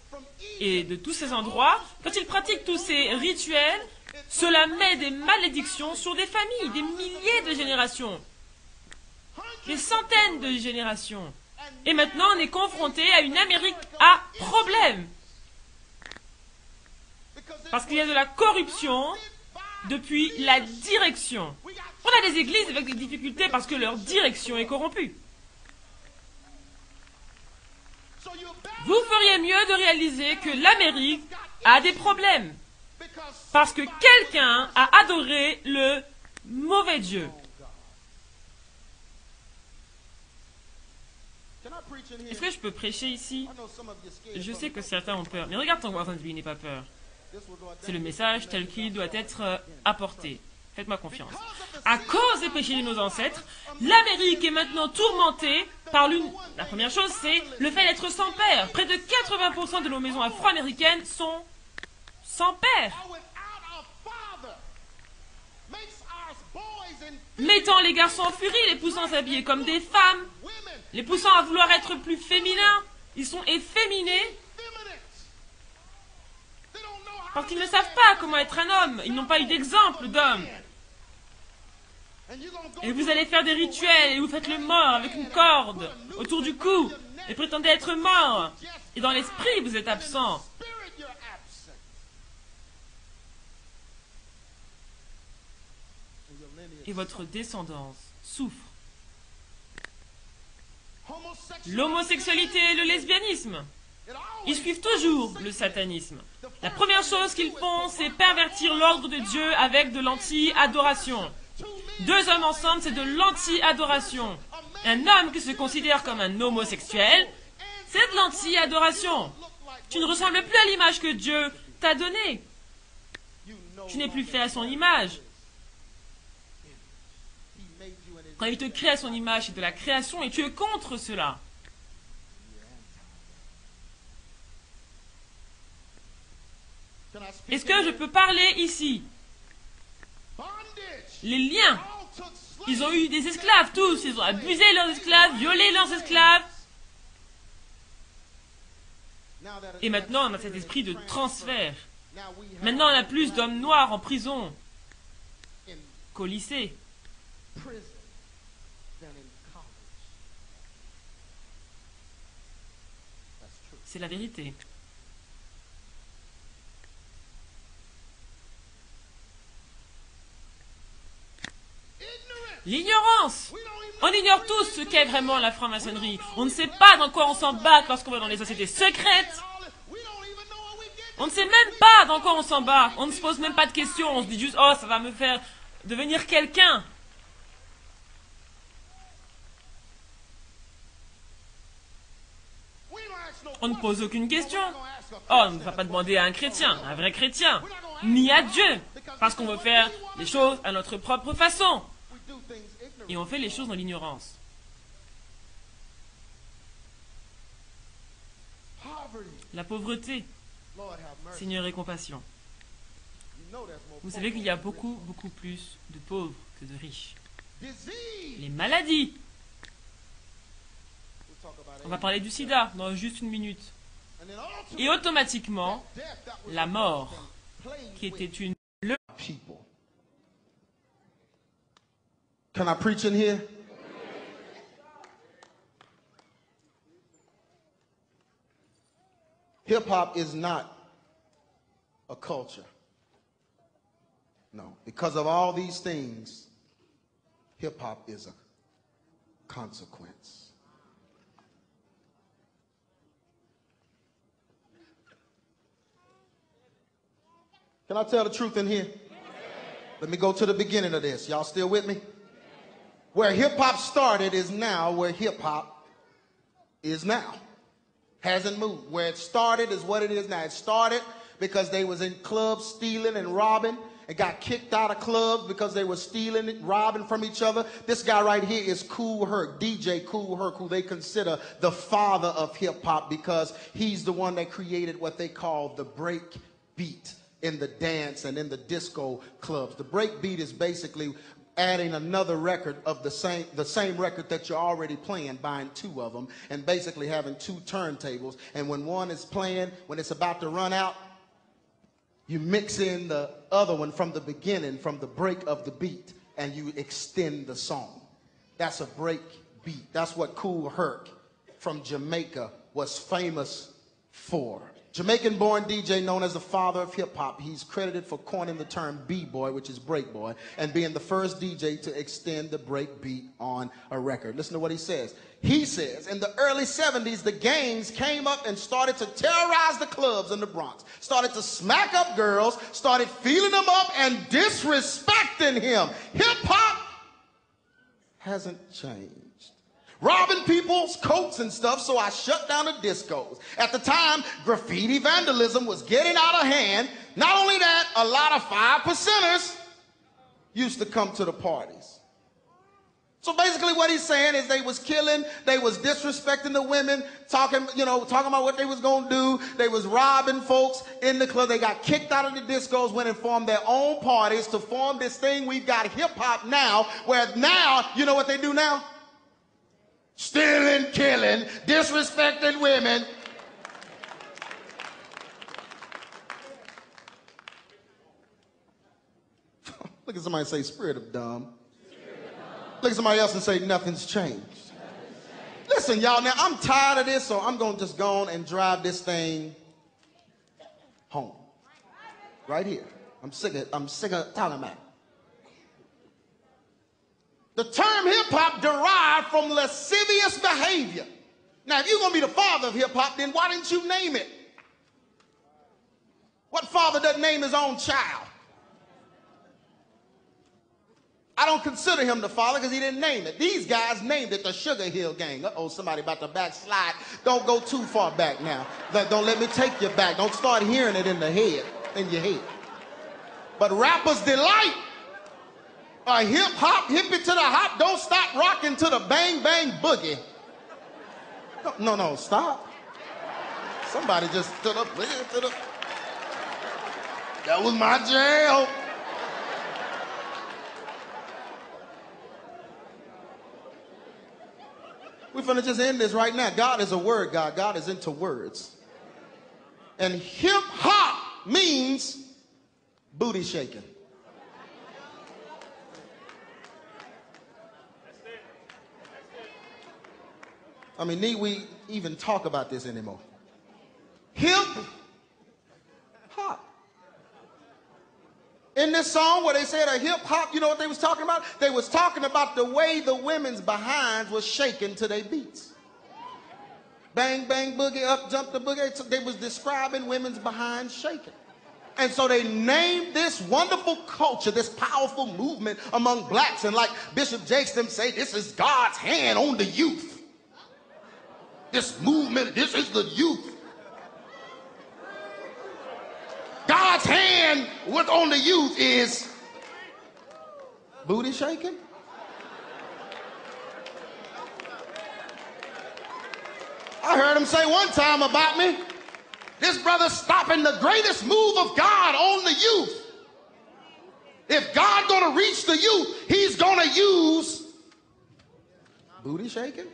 et de tous ces endroits, quand ils pratiquent tous ces rituels, cela met des malédictions sur des familles, des milliers de générations, des centaines de générations. Et maintenant, on est confronté à une Amérique à problème. Parce qu'il y a de la corruption depuis la direction. On a des églises avec des difficultés parce que leur direction est corrompue. Vous feriez mieux de réaliser que l'Amérique a des problèmes. Parce que quelqu'un a adoré le mauvais Dieu. Est-ce que je peux prêcher ici? Je sais que certains ont peur, mais regarde ton voisin, lui, n'aie pas peur. C'est le message tel qu'il doit être apporté. Faites-moi confiance. À cause des péchés de nos ancêtres, l'Amérique est maintenant tourmentée par l'une... La première chose, c'est le fait d'être sans père. Près de 80% de nos maisons afro-américaines sont sans père. Mettant les garçons en furie, les poussant à s'habiller comme des femmes, les poussant à vouloir être plus féminins. Ils sont efféminés parce qu'ils ne savent pas comment être un homme. Ils n'ont pas eu d'exemple d'homme. Et vous allez faire des rituels et vous faites le mort avec une corde autour du cou et prétendez être mort. Et dans l'esprit, vous êtes absent. Et votre descendance souffre. L'homosexualité et le lesbianisme, ils suivent toujours le satanisme. La première chose qu'ils font, c'est pervertir l'ordre de Dieu avec de l'anti-adoration. Deux hommes ensemble, c'est de l'anti-adoration. Un homme qui se considère comme un homosexuel, c'est de l'anti-adoration. Tu ne ressembles plus à l'image que Dieu t'a donnée. Tu n'es plus fait à son image. Quand il te crée à son image, c'est de la création et tu es contre cela. Est-ce que je peux parler ici? Les liens. Ils ont eu des esclaves tous. Ils ont abusé leurs esclaves, violé leurs esclaves. Et maintenant, on a cet esprit de transfert. Maintenant, on a plus d'hommes noirs en prison qu'au lycée. C'est la vérité. L'ignorance. On ignore tous ce qu'est vraiment la franc-maçonnerie. On ne sait pas dans quoi on s'embarque lorsqu'on va dans les sociétés secrètes. On ne sait même pas dans quoi on s'embarque. On ne se pose même pas de questions. On se dit juste, oh, ça va me faire devenir quelqu'un. On ne pose aucune question. Oh, on ne va pas demander à un chrétien, un vrai chrétien, ni à Dieu, parce qu'on veut faire les choses à notre propre façon. Et on fait les choses dans l'ignorance. La pauvreté. Seigneur, aie compassion. Vous savez qu'il y a beaucoup plus de pauvres que de riches. Les maladies. On va parler du sida dans juste une minute. Et automatiquement, la mort, qui était une... Can I preach in here? Hip-hop is not a culture. No, because of all these things, hip-hop is a consequence. Can I tell the truth in here? Let me go to the beginning of this. Y'all still with me? Where hip-hop started is now where hip-hop is now. Hasn't moved. Where it started is what it is now. It started because they was in clubs stealing and robbing and got kicked out of clubs because they were stealing and robbing from each other. This guy right here is Kool Herc, DJ Kool Herc, who they consider the father of hip-hop because he's the one that created what they call the break beat in the dance and in the disco clubs. The break beat is basically adding another record of the same record that you're already playing, buying two of them, and basically having two turntables. And when one is playing, when it's about to run out, you mix in the other one from the beginning, from the break of the beat, and you extend the song. That's a break beat. That's what Kool Herc from Jamaica was famous for. Jamaican-born DJ known as the father of hip-hop. He's credited for coining the term B-boy, which is break boy, and being the first DJ to extend the break beat on a record. Listen to what he says. He says, in the early 70s, the gangs came up and started to terrorize the clubs in the Bronx, started to smack up girls, started feeling them up and disrespecting him. Hip-hop hasn't changed. Robbing people's coats and stuff, so I shut down the discos. At the time, graffiti vandalism was getting out of hand. Not only that, a lot of 5%ers used to come to the parties. So basically what he's saying is they was killing, they was disrespecting the women, talking about what they was gonna do. They was robbing folks in the club. They got kicked out of the discos, went and formed their own parties to form this thing we've got hip hop now, where now, you know what they do now? Stealing, killing, disrespecting women. Look at somebody and say, spirit of dumb. Look at somebody else and say, nothing's changed. Listen, y'all, now I'm tired of this, so I'm going to just go on and drive this thing home. Right here. I'm sick of talking about it. The term hip-hop derived from lascivious behavior. Now, if you're going to be the father of hip-hop, then why didn't you name it? What father doesn't name his own child? I don't consider him the father because he didn't name it. These guys named it the Sugar Hill Gang. Uh-oh, somebody about to backslide. Don't go too far back now. Don't let me take you back. Don't start hearing it in your head. But Rapper's Delight, a hip-hop, hippie to the hop, don't stop rocking to the bang bang boogie. No, stop. Somebody just stood up. That was my jam. We're finna just end this right now. God is a word God. God is into words. And hip-hop means booty shaking. I mean, need we even talk about this anymore? Hip-hop. In this song where they said a hip-hop, you know what they was talking about? They was talking about the way the women's behinds was shaking to their beats. Bang, bang, boogie, up, jump the boogie. They was describing women's behinds shaking. And so they named this wonderful culture, this powerful movement among blacks. And like Bishop Jakes them say, this is God's hand on the youth. This movement, this is the youth. God's hand on the youth is booty shaking. I heard him say one time about me, this brother's stopping the greatest move of God on the youth. If God gonna reach the youth, he's gonna use booty shaking.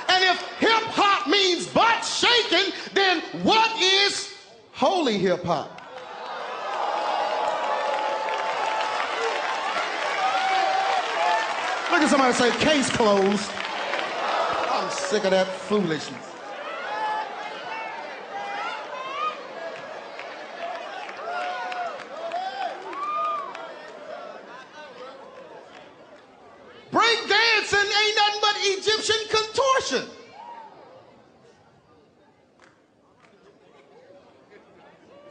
And if hip-hop means butt shaking, then what is holy hip-hop? Look at somebody say, case closed. I'm sick of that foolishness. Break dancing ain't nothing but Egyptian contortion.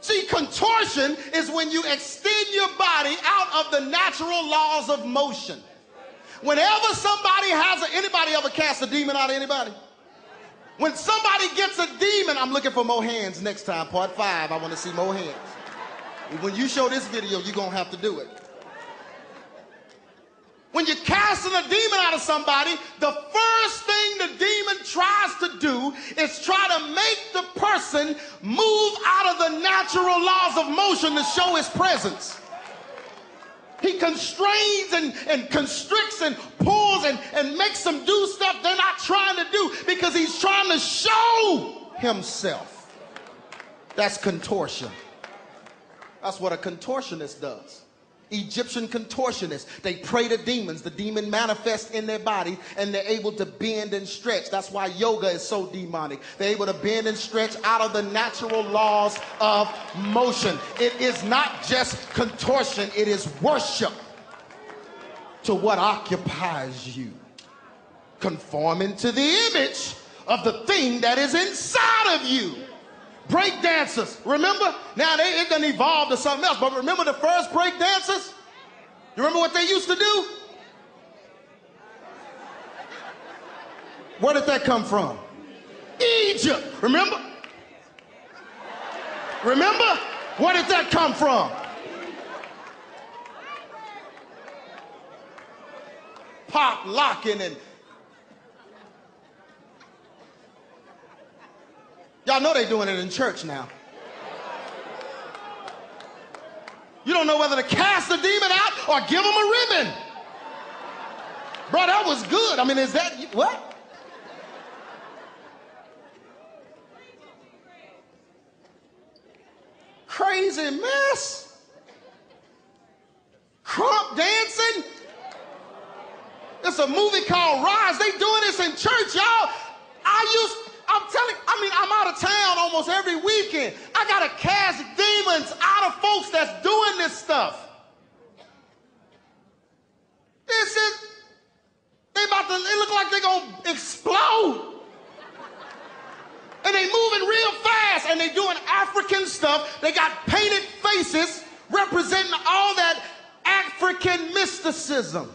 See, contortion is when you extend your body out of the natural laws of motion. Whenever somebody anybody ever cast a demon out of anybody? When somebody gets a demon, I'm looking for more hands next time, part 5, I want to see more hands. When you show this video, you're going to have to do it. When you're casting a demon out of somebody, the first thing the demon tries to do is try to make the person move out of the natural laws of motion to show his presence. He constrains and constricts and pulls and makes them do stuff they're not trying to do because he's trying to show himself. That's contortion. That's what a contortionist does. Egyptian contortionists, they pray to demons. The demon manifests in their body and they're able to bend and stretch. That's why yoga is so demonic. They're able to bend and stretch out of the natural laws of motion. It is not just contortion, it is worship to what occupies you. Conforming to the image of the thing that is inside of you. Break dancers, remember? Now it done evolved to something else, but remember the first break dancers? You remember what they used to do? Where did that come from? Egypt, remember? Remember? Where did that come from? Pop locking and y'all know they doing it in church now. You don't know whether to cast the demon out or give him a ribbon. Bro, that was good. I mean, is that, what? Crazy mess. Crump dancing. It's a movie called Rise. They doing this in church, y'all. I'm out of town almost every weekend. I gotta cast demons out of folks that's doing this stuff. It look like they're gonna explode. And they moving real fast and they doing African stuff. They got painted faces representing all that African mysticism.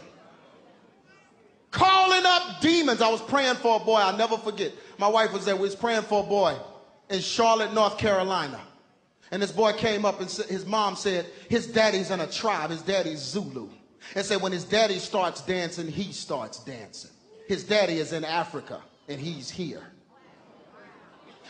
Calling up demons. I was praying for a boy, I'll never forget. My wife was there, we was praying for a boy in Charlotte, North Carolina. And this boy came up and his mom said, his daddy's in a tribe, his daddy's Zulu. And said when his daddy starts dancing, he starts dancing. His daddy is in Africa and he's here.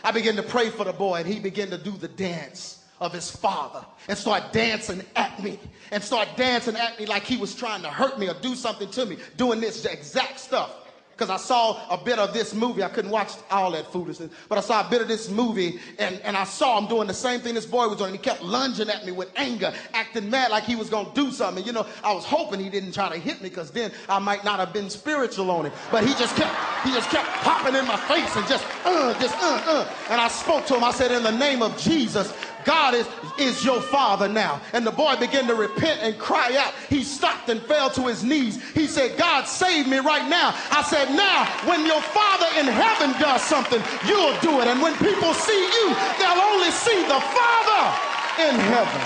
I began to pray for the boy and he began to do the dance of his father and start dancing at me like he was trying to hurt me or do something to me, doing this exact stuff. Because I saw a bit of this movie. I couldn't watch all that foolishness, but I saw a bit of this movie and I saw him doing the same thing this boy was doing. He kept lunging at me with anger, acting mad like he was going to do something. You know, I was hoping he didn't try to hit me because then I might not have been spiritual on him. But he just kept popping in my face and just. And I spoke to him. I said, in the name of Jesus, God is your father now. And the boy began to repent and cry out. He stopped and fell to his knees. He said, God, save me right now. I said, now, when your father in heaven does something, you'll do it. And when people see you, they'll only see the Father in heaven.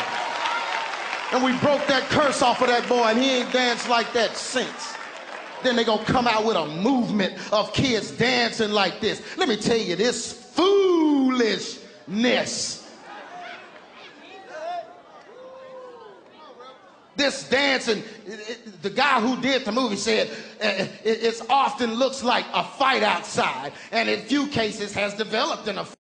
And we broke that curse off of that boy, and he ain't danced like that since. Then they gonna come out with a movement of kids dancing like this. Let me tell you, this foolishness. This dancing, the guy who did the movie said it often looks like a fight outside, and in few cases has developed in a fight.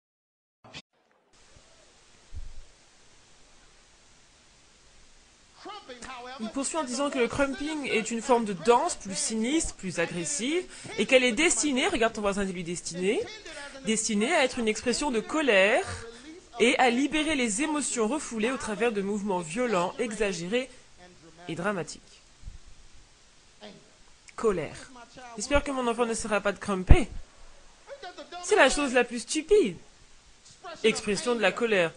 Il poursuit en disant que le crumping est une forme de danse plus sinistre, plus agressive, et qu'elle est destinée, regarde ton voisin, dis-lui destinée à être une expression de colère et à libérer les émotions refoulées au travers de mouvements violents, exagérés et dramatique. Colère. J'espère que mon enfant ne sera pas de crumper. C'est la chose la plus stupide. Expression de la colère.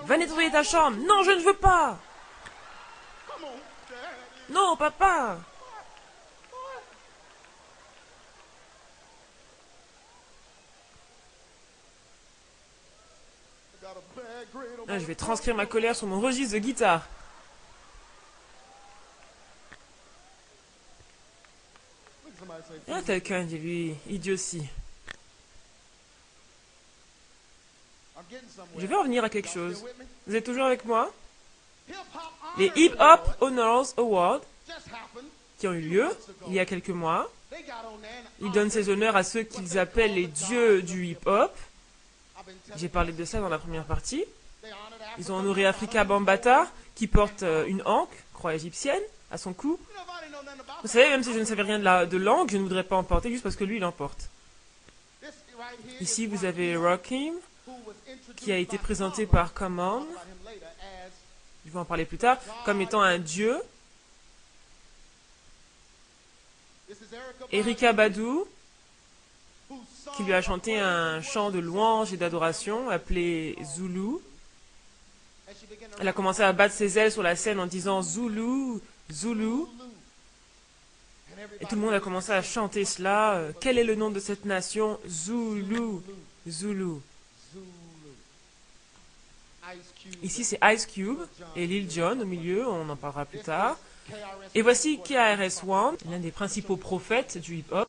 Va nettoyer ta chambre. Non, je ne veux pas. Non, papa. Ah, je vais transcrire ma colère sur mon registre de guitare. Ah, quelqu'un dit lui, idiotie. Je vais revenir à quelque chose. Vous êtes toujours avec moi? Les Hip Hop Honors Awards, qui ont eu lieu il y a quelques mois, ils donnent ces honneurs à ceux qu'ils appellent les dieux du hip-hop. J'ai parlé de ça dans la première partie. Ils ont honoré Afrika Bambaataa, qui porte une anque, croix égyptienne, à son cou. Vous savez, même si je ne savais rien de langue, je ne voudrais pas en porter juste parce que lui, il en porte. Ici, vous avez Rakim, qui a été présenté par Common, je vais en parler plus tard, comme étant un dieu. Erykah Badu, qui lui a chanté un chant de louange et d'adoration appelé Zulu. Elle a commencé à battre ses ailes sur la scène en disant Zulu, Zulu. Et tout le monde a commencé à chanter cela. Quel est le nom de cette nation? Zulu, Zulu. Ici, c'est Ice Cube et Lil Jon au milieu, on en parlera plus tard. Et voici KRS-One, l'un des principaux prophètes du hip-hop.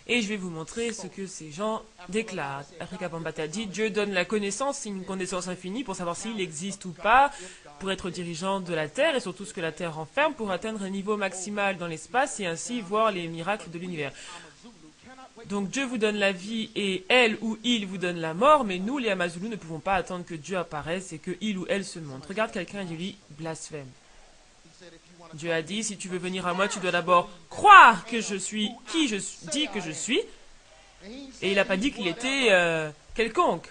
Et je vais vous montrer ce que ces gens déclarent. Afrika Bambaataa dit « Dieu donne la connaissance, une connaissance infinie pour savoir s'il existe ou pas, pour être dirigeant de la Terre et surtout ce que la Terre renferme pour atteindre un niveau maximal dans l'espace et ainsi voir les miracles de l'univers. » Donc Dieu vous donne la vie et elle ou il vous donne la mort, mais nous les Amazulu ne pouvons pas attendre que Dieu apparaisse et que il ou elle se montre. Regarde quelqu'un et dis-lui « blasphème ». Dieu a dit, si tu veux venir à moi, tu dois d'abord croire que je suis qui je dis que je suis. Et il n'a pas dit qu'il était quelconque.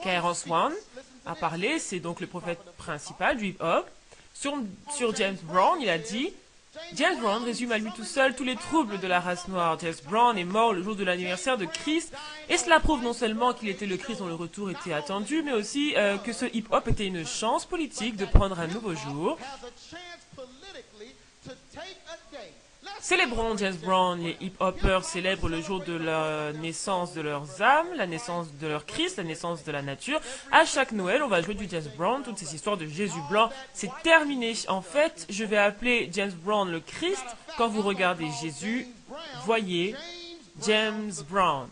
KRS-One a parlé, c'est donc le prophète principal du hip-hop. Sur James Brown, il a dit, James Brown résume à lui tout seul tous les troubles de la race noire. James Brown est mort le jour de l'anniversaire de Christ, et cela prouve non seulement qu'il était le Christ dont le retour était attendu, mais aussi que ce hip-hop était une chance politique de prendre un nouveau jour. Célébrons James Brown, les hip-hoppers célèbrent le jour de la naissance de leurs âmes, la naissance de leur Christ, la naissance de la nature. À chaque Noël, on va jouer du James Brown, toutes ces histoires de Jésus blanc, c'est terminé. En fait, je vais appeler James Brown le Christ. Quand vous regardez Jésus, voyez James Brown.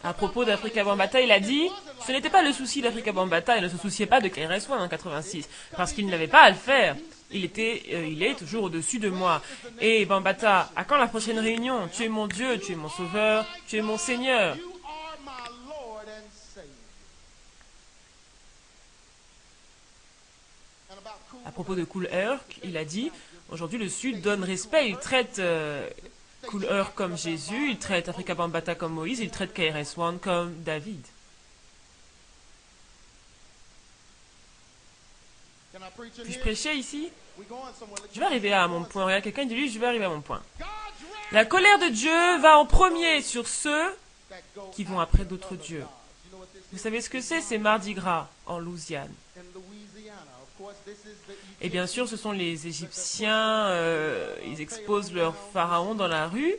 À propos d'Afrika Bambaataa, il a dit « Ce n'était pas le souci d'Afrika Bambaataa, il ne se souciait pas de KRS-One en 86, parce qu'il n'avait pas à le faire. Il est toujours au-dessus de moi. Et Bambaataa, à quand la prochaine réunion? Tu es mon Dieu, tu es mon sauveur, tu es mon Seigneur. » À propos de Kool Herc, il a dit « Aujourd'hui, le Sud donne respect, il traite... Kool Herc comme Jésus, il traite Afrika Bambaataa comme Moïse, il traite KRS-One comme David. » Puis-je prêcher ici? Je vais arriver à mon point. Regarde, quelqu'un dit lui, je vais arriver à mon point. La colère de Dieu va en premier sur ceux qui vont après d'autres dieux. Vous savez ce que c'est? C'est Mardi Gras en Louisiane. Et bien sûr, ce sont les Égyptiens, ils exposent leurs pharaons dans la rue.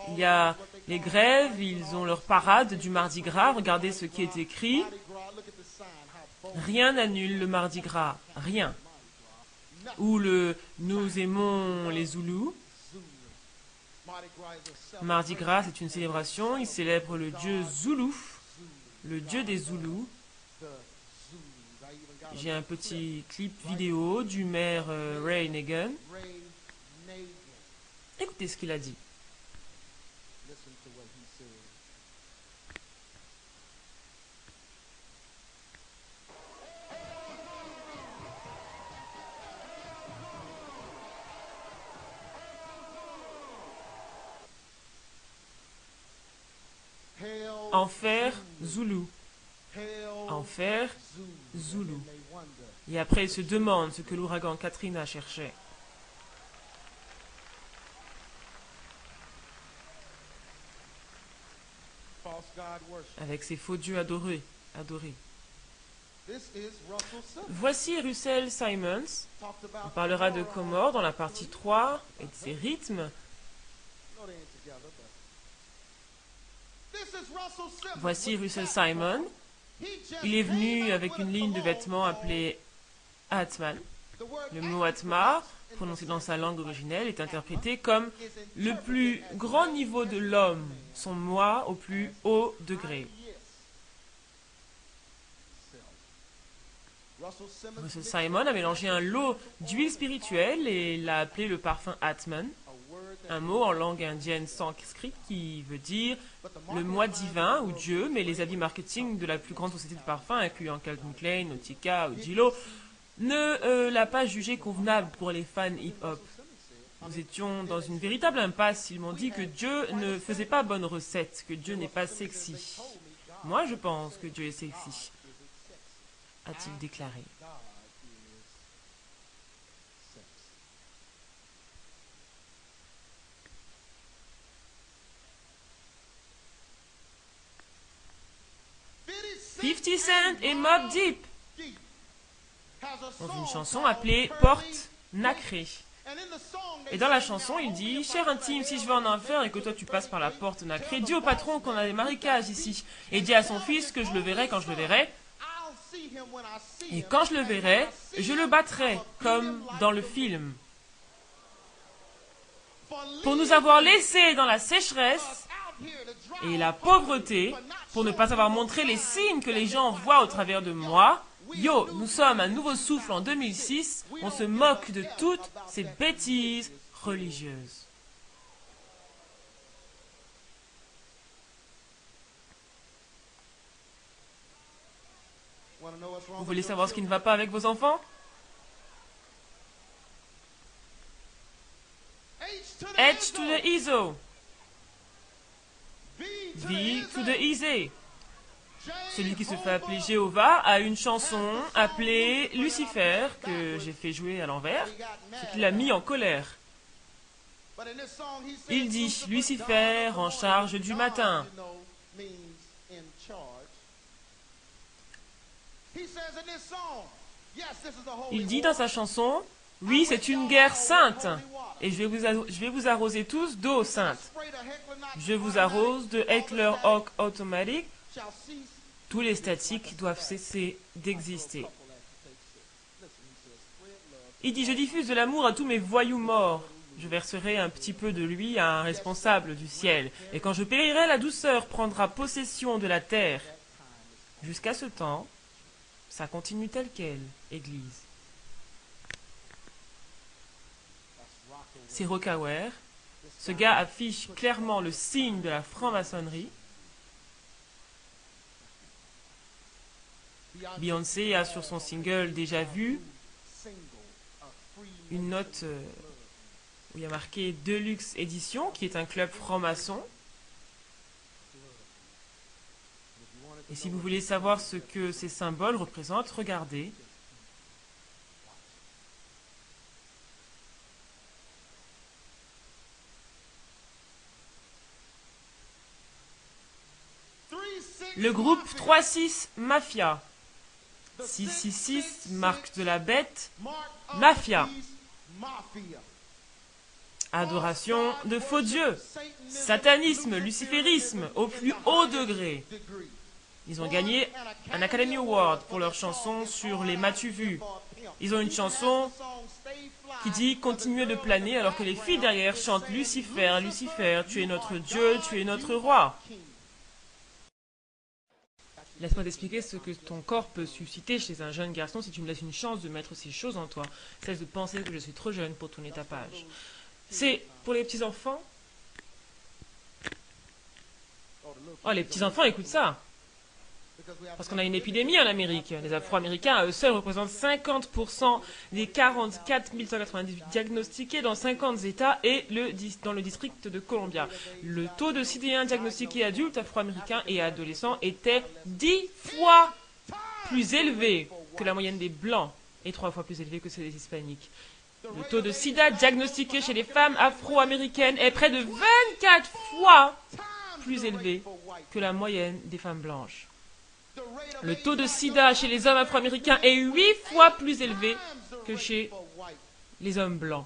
Il y a les grèves, ils ont leur parade du Mardi Gras. Regardez ce qui est écrit. Rien n'annule le Mardi Gras, rien. Ou le Nous aimons les Zoulous. Mardi Gras, c'est une célébration. Ils célèbrent le dieu Zoulou, le dieu des Zoulous. J'ai un petit clip vidéo du maire Ray Nagin. Écoutez ce qu'il a dit. Enfer Zoulou. Enfer Zoulou. Et après, il se demande ce que l'ouragan Katrina cherchait. Avec ses faux dieux adorés. Voici Russell Simons. On parlera de Comore dans la partie 3 et de ses rythmes. Voici Russell Simon. Il est venu avec une ligne de vêtements appelée Atman. Le mot Atma, prononcé dans sa langue originelle, est interprété comme le plus grand niveau de l'homme, son moi au plus haut degré. Russell Simon a mélangé un lot d'huile spirituelle et l'a appelé le parfum Atman, un mot en langue indienne sanskrit qui veut dire le moi divin ou Dieu, mais les avis marketing de la plus grande société de parfums, incluant Calvin Klein, Nautica ou Gillo, ne l'a pas jugé convenable pour les fans hip-hop. Nous étions dans une véritable impasse. Ils m'ont dit que Dieu ne faisait pas bonne recette, que Dieu n'est pas sexy. Moi, je pense que Dieu est sexy, a-t-il déclaré. « 50 Cent et Mobb Deep ont une chanson appelée « Porte nacrée ». Et dans la chanson, il dit « Cher intime, si je vais en enfer et que toi tu passes par la porte nacrée, dis au patron qu'on a des marécages ici. Et dis à son fils que je le verrai quand je le verrai. Et quand je le verrai, je le battrai, comme dans le film. Pour nous avoir laissés dans la sécheresse et la pauvreté, pour ne pas avoir montré les signes que les gens voient au travers de moi. Yo, nous sommes un nouveau souffle en 2006, on se moque de toutes ces bêtises religieuses. » Vous voulez savoir ce qui ne va pas avec vos enfants? H to the ISO. V to the easy. Celui qui se fait appeler Jéhovah a une chanson appelée Lucifer, que j'ai fait jouer à l'envers, ce qui l'a mis en colère. Il dit Lucifer en charge du matin. Il dit dans sa chanson, oui, c'est une guerre sainte, et je vais vous arroser tous d'eau sainte. Je vous arrose de Heckler Hawk Automatic. Tous les statiques doivent cesser d'exister. Il dit, je diffuse de l'amour à tous mes voyous morts. Je verserai un petit peu de lui à un responsable du ciel. Et quand je périrai, la douceur prendra possession de la terre. Jusqu'à ce temps, ça continue tel quel, Église. C'est Rocawear. Ce gars affiche clairement le signe de la franc-maçonnerie. Beyoncé a sur son single Déjà Vu une note où il y a marqué Deluxe Edition, qui est un club franc-maçon. Et si vous voulez savoir ce que ces symboles représentent, regardez. Le groupe 3-6 Mafia. 666 marque de la bête. Mafia. Adoration de faux dieux. Satanisme, luciférisme au plus haut degré. Ils ont gagné un Academy Award pour leur chanson sur les m'as-tu vu. Ils ont une chanson qui dit « Continuez de planer » alors que les filles derrière chantent « Lucifer, Lucifer, tu es notre Dieu, tu es notre roi ». Laisse-moi t'expliquer ce que ton corps peut susciter chez un jeune garçon si tu me laisses une chance de mettre ces choses en toi. Cesse de penser que je suis trop jeune pour tourner ta page. C'est pour les petits-enfants. Oh, les petits-enfants, écoute ça. Parce qu'on a une épidémie en Amérique. Les Afro-Américains, à eux seuls, représentent 50% des 44 198 diagnostiqués dans 50 États et dans le district de Columbia. Le taux de sidéens diagnostiqués adultes, Afro-Américains et adolescents était 10 fois plus élevé que la moyenne des Blancs et 3 fois plus élevé que ceux des Hispaniques. Le taux de sida diagnostiqué chez les femmes afro-américaines est près de 24 fois plus élevé que la moyenne des femmes blanches. Le taux de sida chez les hommes afro-américains est 8 fois plus élevé que chez les hommes blancs.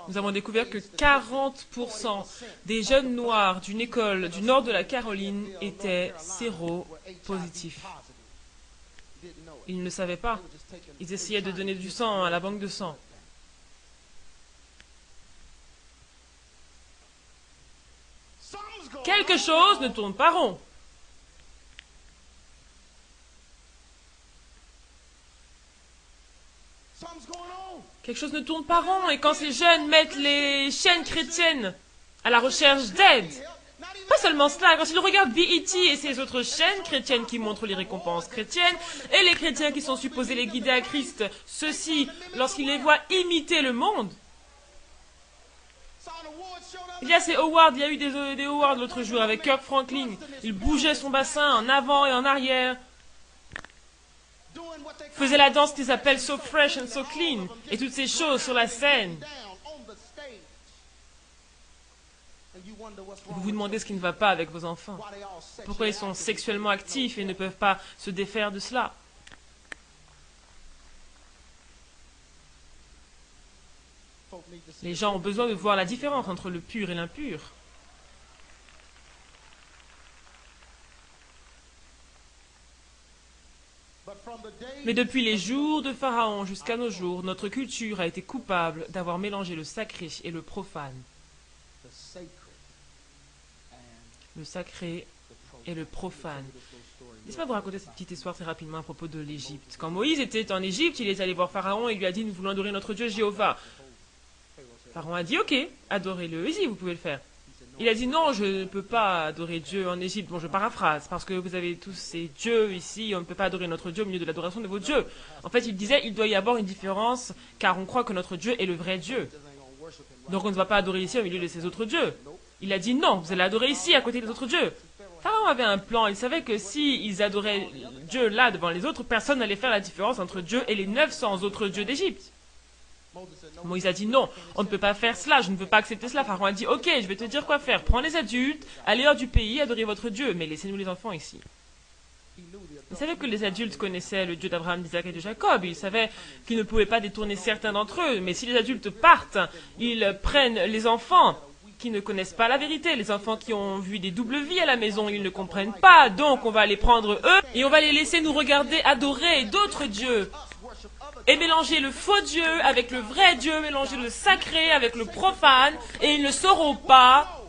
Nous avons découvert que 40% des jeunes noirs d'une école du nord de la Caroline étaient séropositifs. Ils ne le savaient pas. Ils essayaient de donner du sang à la banque de sang. Quelque chose ne tourne pas rond. Quelque chose ne tourne pas rond. Et quand ces jeunes mettent les chaînes chrétiennes à la recherche d'aide, pas seulement cela, quand ils regardent BET et ces autres chaînes chrétiennes qui montrent les récompenses chrétiennes, et les chrétiens qui sont supposés les guider à Christ, ceux-ci, lorsqu'ils les voient imiter le monde, il y a ces awards, il y a eu des awards l'autre jour avec Kirk Franklin, il bougeait son bassin en avant et en arrière, faisait la danse qu'ils appellent So Fresh and So Clean, et toutes ces choses sur la scène. Vous vous demandez ce qui ne va pas avec vos enfants. Pourquoi ils sont sexuellement actifs et ne peuvent pas se défaire de cela? Les gens ont besoin de voir la différence entre le pur et l'impur. Mais depuis les jours de Pharaon jusqu'à nos jours, notre culture a été coupable d'avoir mélangé le sacré et le profane. Le sacré et le profane. Laissez-moi vous raconter cette petite histoire très rapidement à propos de l'Égypte. Quand Moïse était en Égypte, il est allé voir Pharaon et lui a dit « Nous voulons adorer notre Dieu Jéhovah ». Pharaon a dit « Ok, adorez-le, vas-y, vous pouvez le faire ». Il a dit « Non, je ne peux pas adorer Dieu en Égypte ». Bon, je paraphrase, parce que vous avez tous ces dieux ici, on ne peut pas adorer notre Dieu au milieu de l'adoration de vos dieux. En fait, il disait « Il doit y avoir une différence, car on croit que notre Dieu est le vrai Dieu. Donc on ne va pas adorer ici au milieu de ces autres dieux ». Il a dit non, vous allez adorer ici, à côté des autres dieux. Pharaon avait un plan, il savait que si ils adoraient Dieu là devant les autres, personne n'allait faire la différence entre Dieu et les 900 autres dieux d'Égypte. Moïse a dit non, on ne peut pas faire cela, je ne veux pas accepter cela. Pharaon a dit ok, je vais te dire quoi faire, prends les adultes, allez hors du pays, adorez votre Dieu, mais laissez-nous les enfants ici. Il savait que les adultes connaissaient le Dieu d'Abraham, d'Isaac et de Jacob. Il savait qu'ils ne pouvaient pas détourner certains d'entre eux, mais si les adultes partent, ils prennent les enfants qui ne connaissent pas la vérité, les enfants qui ont vu des doubles vies à la maison, ils ne comprennent pas, donc on va les prendre eux, et on va les laisser nous regarder adorer d'autres dieux, et mélanger le faux Dieu avec le vrai Dieu, mélanger le sacré avec le profane, et ils ne sauront pas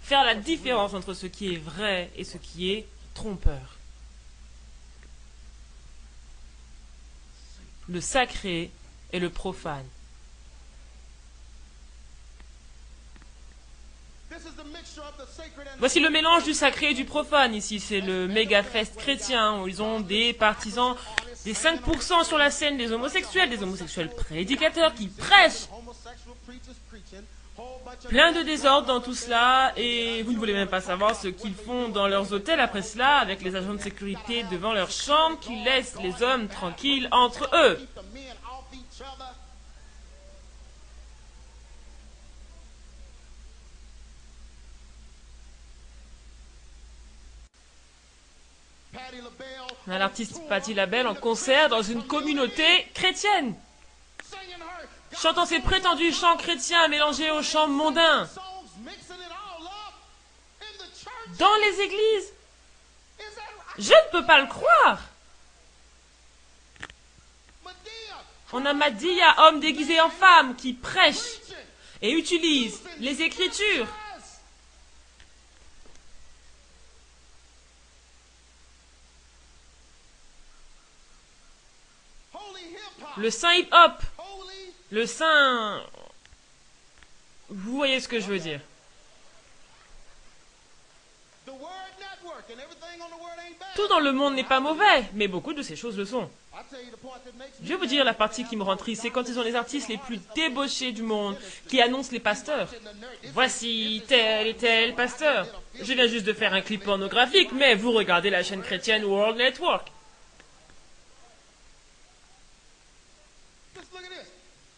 faire la différence entre ce qui est vrai et ce qui est trompeur. Le sacré et le profane. Voici le mélange du sacré et du profane ici, c'est le méga fest chrétien où ils ont des partisans, des 5% sur la scène, des homosexuels prédicateurs qui prêchent. Plein de désordre dans tout cela et vous ne voulez même pas savoir ce qu'ils font dans leurs hôtels après cela avec les agents de sécurité devant leurs chambres qui laissent les hommes tranquilles entre eux. On a l'artiste Patti LaBelle en concert dans une communauté chrétienne, chantant ses prétendus chants chrétiens mélangés aux chants mondains. Dans les églises, je ne peux pas le croire. On a Maddia, homme déguisé en femme, qui prêche et utilise les Écritures. Le saint hip-hop, le saint... Vous voyez ce que je veux dire. Tout dans le monde n'est pas mauvais, mais beaucoup de ces choses le sont. Je vais vous dire la partie qui me rend triste, c'est quand ils ont les artistes les plus débauchés du monde qui annoncent les pasteurs. Voici tel et tel pasteur. Je viens juste de faire un clip pornographique, mais vous regardez la chaîne chrétienne World Network.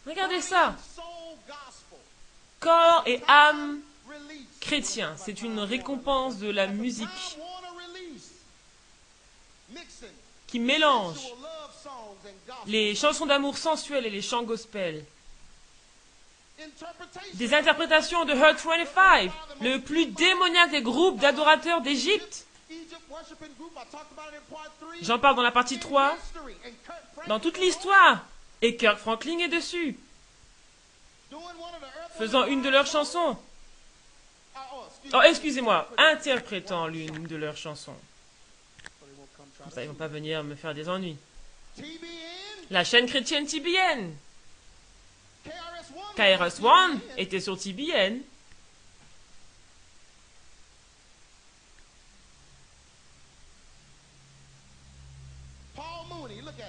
Regardez ça. Corps et âme chrétien. C'est une récompense de la musique qui mélange les chansons d'amour sensuelles et les chants gospel. Des interprétations de Hurt 25, le plus démoniaque des groupes d'adorateurs d'Égypte. J'en parle dans la partie 3, dans toute l'histoire. Et Kirk Franklin est dessus, faisant une de leurs chansons. Oh, excusez-moi, interprétant l'une de leurs chansons. Comme ça, ils ne vont pas venir me faire des ennuis. La chaîne chrétienne TBN. KRS-One était sur TBN.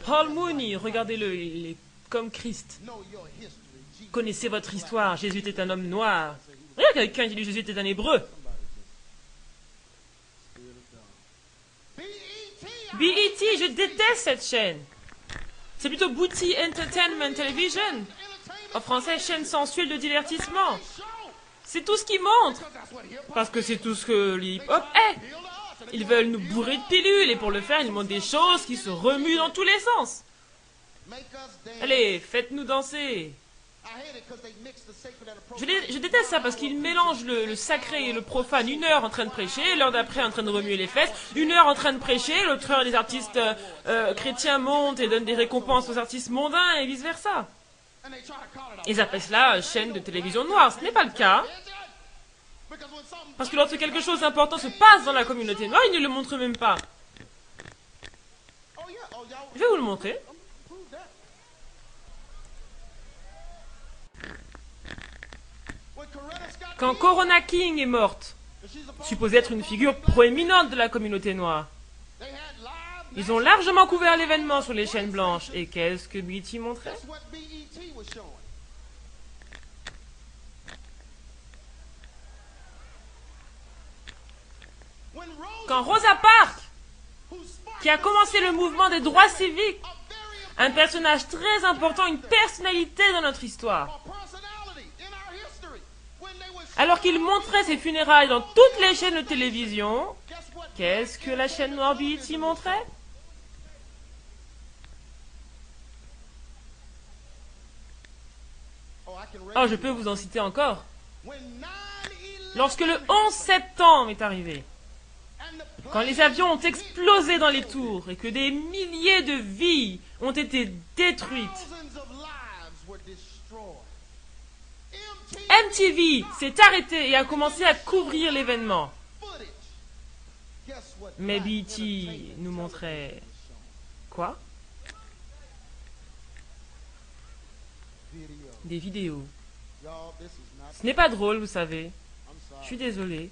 Paul Mooney, regardez-le, il est comme Christ. Connaissez votre histoire, Jésus était un homme noir. Regarde quelqu'un qui dit Jésus était un hébreu. BET, je déteste cette chaîne. C'est plutôt Booty Entertainment Television. En français, chaîne sensuelle de divertissement. C'est tout ce qu'ils montrent. Parce que c'est tout ce que le hip-hop est. Ils veulent nous bourrer de pilules et pour le faire, ils montrent des choses qui se remuent dans tous les sens. Allez, faites-nous danser. Je déteste ça parce qu'ils mélangent le sacré et le profane. 1 heure en train de prêcher, l'heure d'après en train de remuer les fesses. 1 heure en train de prêcher, l'autre heure les artistes chrétiens montent et donnent des récompenses aux artistes mondains et vice-versa. Ils appellent cela chaîne de télévision noire. Ce n'est pas le cas. Parce que lorsque quelque chose d'important se passe dans la communauté noire, ils ne le montrent même pas. Je vais vous le montrer. Quand Corona King est morte, supposée être une figure proéminente de la communauté noire, ils ont largement couvert l'événement sur les chaînes blanches. Et qu'est-ce que BET montrait? Quand Rosa Parks, qui a commencé le mouvement des droits civiques, un personnage très important, une personnalité dans notre histoire, alors qu'il montrait ses funérailles dans toutes les chaînes de télévision, qu'est-ce que la chaîne noire BET montrait? Oh, je peux vous en citer encore. Lorsque le 11 septembre est arrivé, quand les avions ont explosé dans les tours et que des milliers de vies ont été détruites, MTV s'est arrêté et a commencé à couvrir l'événement. Mais BET nous montrait quoi? Des vidéos. Ce n'est pas drôle, vous savez. Je suis désolé.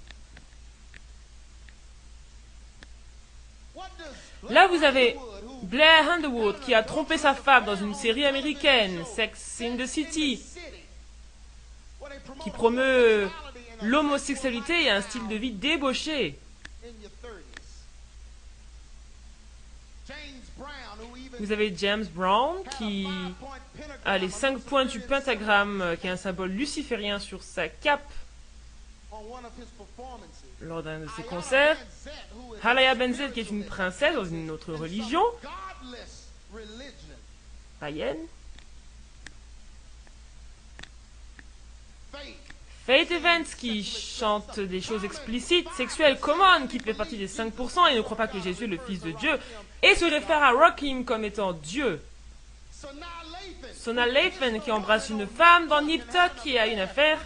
Là, vous avez Blair Underwood qui a trompé sa femme dans une série américaine, Sex in the City, qui promeut l'homosexualité et un style de vie débauché. Vous avez James Brown qui a les 5 points du pentagramme, qui est un symbole luciférien sur sa cape lors d'un de ses concerts. Halaya Benzet qui est une princesse dans une autre religion païenne. Faith Evans qui chante des choses explicites, sexuelles, common, qui fait partie des 5% et ne croit pas que Jésus est le Fils de Dieu, et se réfère à Rakim comme étant Dieu. Sona Lathan qui embrasse une femme dans Nip Tuck qui a une affaire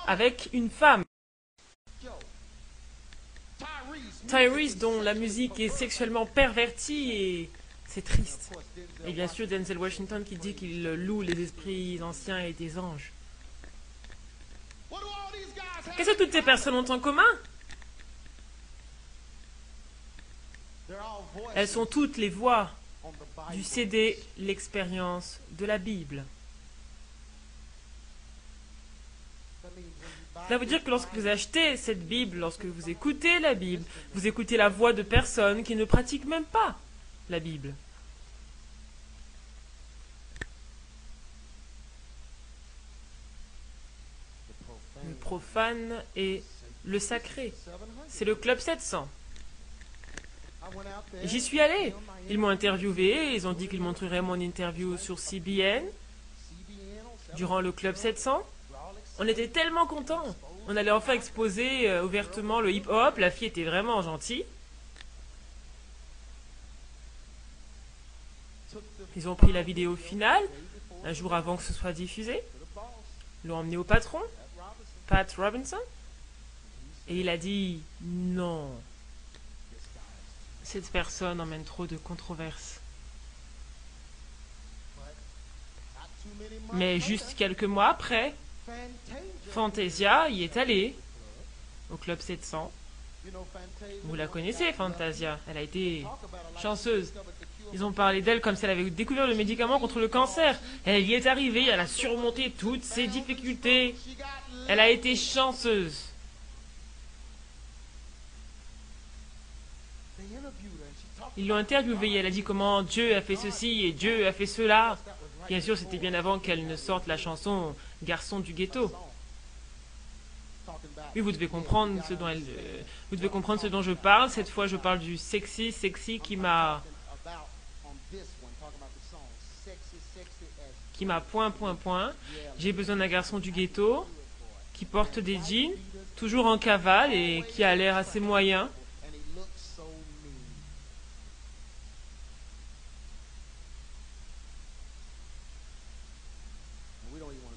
avec une femme. Tyrese dont la musique est sexuellement pervertie et c'est triste. Et bien sûr Denzel Washington qui dit qu'il loue les esprits anciens et des anges. Qu'est-ce que toutes ces personnes ont en commun? Elles sont toutes les voix du CD L'expérience de la Bible. Cela veut dire que lorsque vous achetez cette Bible, lorsque vous écoutez la Bible, vous écoutez la voix de personnes qui ne pratiquent même pas la Bible. Le profane et le sacré. C'est le Club 700. J'y suis allé. Ils m'ont interviewé. Ils ont dit qu'ils montreraient mon interview sur CBN durant le Club 700. On était tellement contents. On allait enfin exposer ouvertement le hip-hop. La fille était vraiment gentille. Ils ont pris la vidéo finale un jour avant que ce soit diffusé. L'ont emmené au patron, Pat Robinson. Et il a dit non. Cette personne emmène trop de controverses. Mais juste quelques mois après, Fantasia y est allée, au Club 700. Vous la connaissez, Fantasia. Elle a été chanceuse. Ils ont parlé d'elle comme si elle avait découvert le médicament contre le cancer. Elle y est arrivée, elle a surmonté toutes ses difficultés. Elle a été chanceuse. Ils l'ont interviewée, elle a dit comment Dieu a fait ceci et Dieu a fait cela. Bien sûr, c'était bien avant qu'elle ne sorte la chanson « Garçon du ghetto ». Oui, vous devez comprendre ce dont vous devez comprendre ce dont je parle. Cette fois, je parle du sexy qui m'a point. J'ai besoin d'un garçon du ghetto qui porte des jeans, toujours en cavale et qui a l'air assez moyen.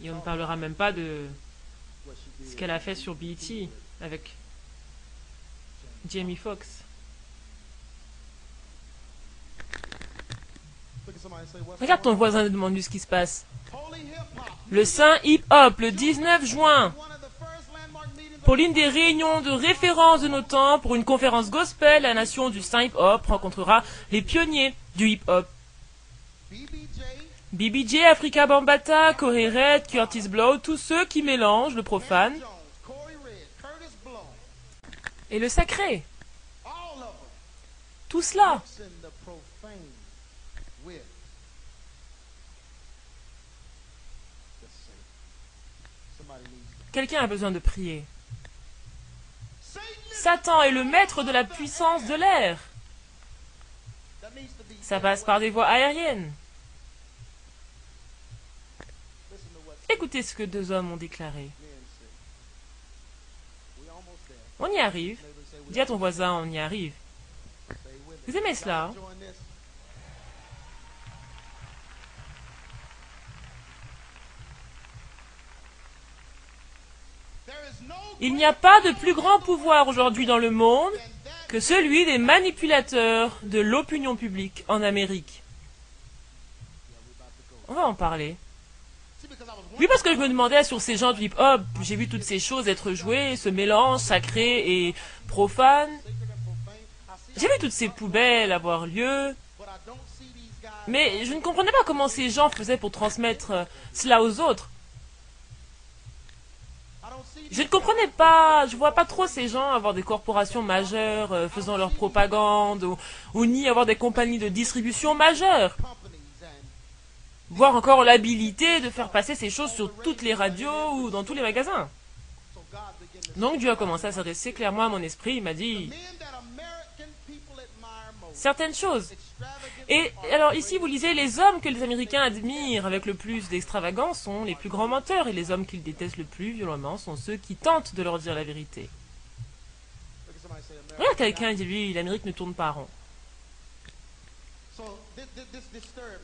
Et on ne parlera même pas de ce qu'elle a fait sur BET avec Jamie Foxx. Regarde ton voisin et demande-lui ce qui se passe. Le Saint Hip-Hop, le 19 juin. Pour l'une des réunions de référence de nos temps, pour une conférence gospel, la nation du Saint Hip-Hop rencontrera les pionniers du hip-hop. BBJ, Africa Bambaataa, Corey Red, Curtis Blow, tous ceux qui mélangent le profane et le sacré. Tout cela. Quelqu'un a besoin de prier. Satan est le maître de la puissance de l'air. Ça passe par des voies aériennes. Écoutez ce que deux hommes ont déclaré. On y arrive. Dis à ton voisin, on y arrive. Vous aimez cela, hein? Il n'y a pas de plus grand pouvoir aujourd'hui dans le monde que celui des manipulateurs de l'opinion publique en Amérique. On va en parler. Oui, parce que je me demandais sur ces gens du hip-hop, j'ai vu toutes ces choses être jouées, ce mélange sacré et profane. J'ai vu toutes ces poubelles avoir lieu. Mais je ne comprenais pas comment ces gens faisaient pour transmettre cela aux autres. Je ne comprenais pas, je vois pas trop ces gens avoir des corporations majeures faisant leur propagande ou ni avoir des compagnies de distribution majeures. Voire encore l'habilité de faire passer ces choses sur toutes les radios ou dans tous les magasins. Donc Dieu a commencé à s'adresser clairement à mon esprit, il m'a dit certaines choses. Et alors ici vous lisez, les hommes que les Américains admirent avec le plus d'extravagance sont les plus grands menteurs, et les hommes qu'ils détestent le plus violemment sont ceux qui tentent de leur dire la vérité. Regarde quelqu'un dit lui, l'Amérique ne tourne pas rond.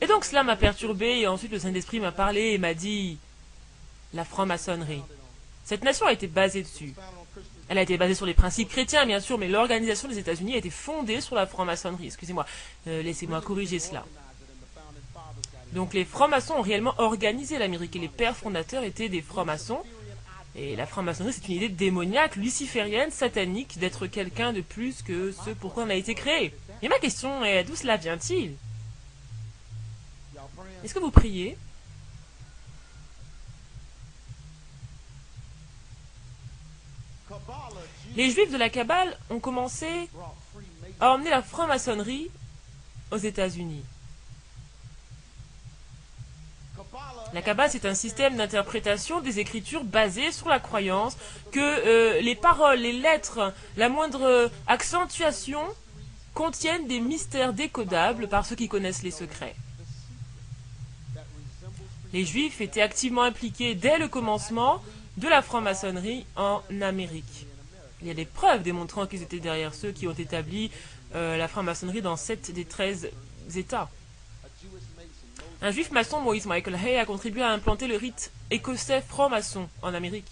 Et donc cela m'a perturbé, et ensuite le Saint-Esprit m'a parlé et m'a dit la franc-maçonnerie. Cette nation a été basée dessus. Elle a été basée sur les principes chrétiens, bien sûr, mais l'organisation des États-Unis a été fondée sur la franc-maçonnerie. Excusez-moi, laissez-moi corriger cela. Donc les francs-maçons ont réellement organisé l'Amérique, et les pères fondateurs étaient des francs-maçons. Et la franc-maçonnerie, c'est une idée démoniaque, luciférienne, satanique, d'être quelqu'un de plus que ce pourquoi on a été créé. Et ma question est, d'où cela vient-il? Est-ce que vous priez? Les Juifs de la Kabbale ont commencé à emmener la franc-maçonnerie aux États-Unis. La Kabbale, c'est un système d'interprétation des Écritures basé sur la croyance que les paroles, les lettres, la moindre accentuation contiennent des mystères décodables par ceux qui connaissent les secrets. Les Juifs étaient activement impliqués dès le commencement de la franc-maçonnerie en Amérique. Il y a des preuves démontrant qu'ils étaient derrière ceux qui ont établi la franc-maçonnerie dans 7 des 13 États. Un juif maçon, Maurice Michael Hay, a contribué à implanter le rite écossais franc-maçon en Amérique.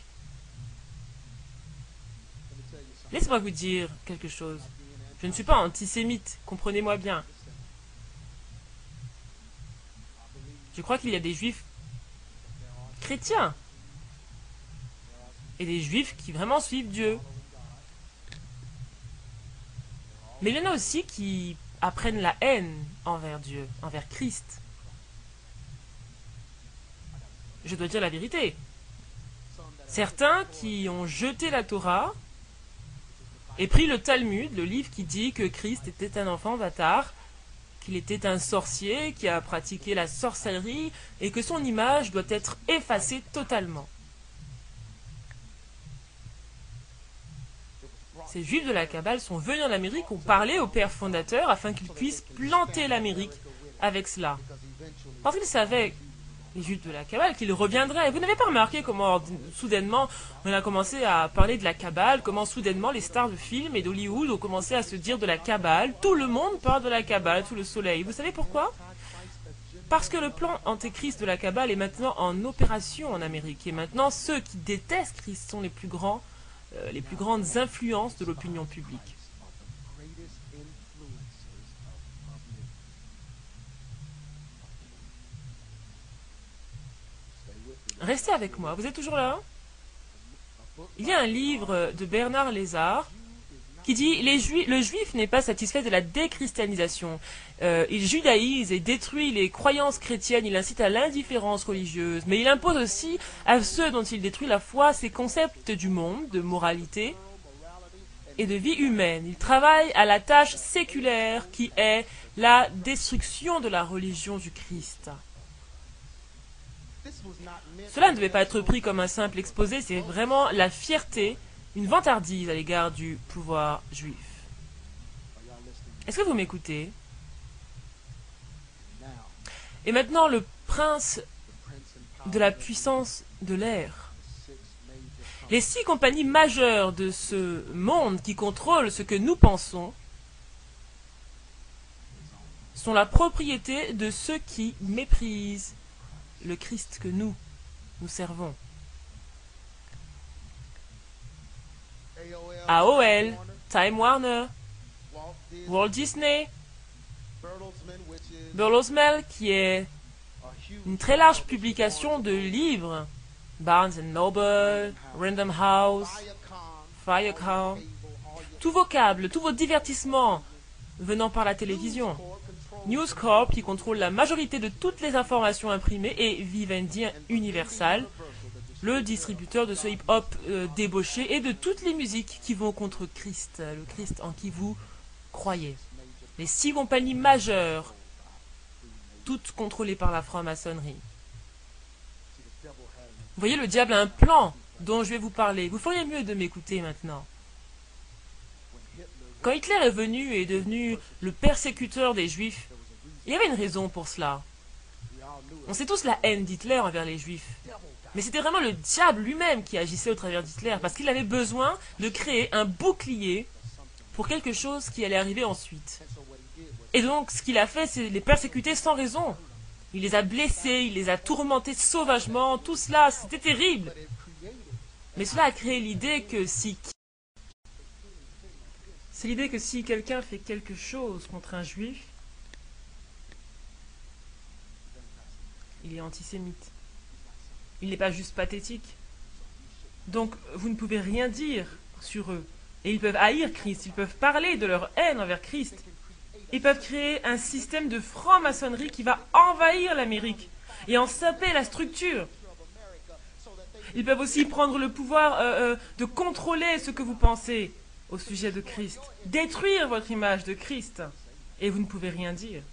Laissez-moi vous dire quelque chose. Je ne suis pas antisémite, comprenez-moi bien. Je crois qu'il y a des juifs chrétiens. Et des juifs qui vraiment suivent Dieu. Mais il y en a aussi qui apprennent la haine envers Dieu, envers Christ. Je dois dire la vérité. Certains qui ont jeté la Torah et pris le Talmud, le livre qui dit que Christ était un enfant bâtard, qu'il était un sorcier, qui a pratiqué la sorcellerie et que son image doit être effacée totalement. Ces juifs de la Kabbale sont venus en Amérique, ont parlé au père fondateur afin qu'il puisse planter l'Amérique avec cela. Parce qu'ils savaient, les juifs de la Kabbale, qu'ils reviendraient. Et vous n'avez pas remarqué comment soudainement on a commencé à parler de la Kabbale, comment soudainement les stars de films et d'Hollywood ont commencé à se dire de la Kabbale. Tout le monde parle de la Kabbale sous le soleil. Vous savez pourquoi? Parce que le plan antéchrist de la Kabbale est maintenant en opération en Amérique. Et maintenant, ceux qui détestent Christ sont les plus grandes influences de l'opinion publique. Restez avec moi, vous êtes toujours là? Il y a un livre de Bernard Lézard qui dit le juif n'est pas satisfait de la déchristianisation. Il judaïse et détruit les croyances chrétiennes, il incite à l'indifférence religieuse, mais il impose aussi à ceux dont il détruit la foi ses concepts du monde, de moralité et de vie humaine. Il travaille à la tâche séculaire qui est la destruction de la religion du Christ. Cela ne devait pas être pris comme un simple exposé, c'est vraiment la fierté, une vantardise à l'égard du pouvoir juif. Est-ce que vous m'écoutez? Et maintenant, le prince de la puissance de l'air. Les 6 compagnies majeures de ce monde qui contrôlent ce que nous pensons sont la propriété de ceux qui méprisent le Christ que nous servons. AOL, Time Warner, Walt Disney, Bertelsmann, qui est une très large publication de livres, Barnes Noble, Random House, Viacom, tous vos câbles, tous vos divertissements venant par la télévision. News Corp, qui contrôle la majorité de toutes les informations imprimées, et Vivendi Universal, le distributeur de ce hip-hop débauché et de toutes les musiques qui vont contre Christ, le Christ en qui vous croyez. Les 6 compagnies majeures, toutes contrôlées par la franc-maçonnerie. Vous voyez, le diable a un plan dont je vais vous parler. Vous feriez mieux de m'écouter maintenant. Quand Hitler est venu et est devenu le persécuteur des Juifs, il y avait une raison pour cela. On sait tous la haine d'Hitler envers les Juifs. Mais c'était vraiment le diable lui-même qui agissait au travers d'Hitler, parce qu'il avait besoin de créer un bouclier pour quelque chose qui allait arriver ensuite. Et donc, ce qu'il a fait, c'est les persécuter sans raison. Il les a blessés, il les a tourmentés sauvagement, tout cela, c'était terrible. Mais cela a créé l'idée que si quelqu'un fait quelque chose contre un juif, il est antisémite. Il n'est pas juste pathétique. Donc, vous ne pouvez rien dire sur eux. Et ils peuvent haïr Christ, ils peuvent parler de leur haine envers Christ. Ils peuvent créer un système de franc-maçonnerie qui va envahir l'Amérique et en saper la structure. Ils peuvent aussi prendre le pouvoir de contrôler ce que vous pensez au sujet de Christ. Détruire votre image de Christ. Et vous ne pouvez rien dire.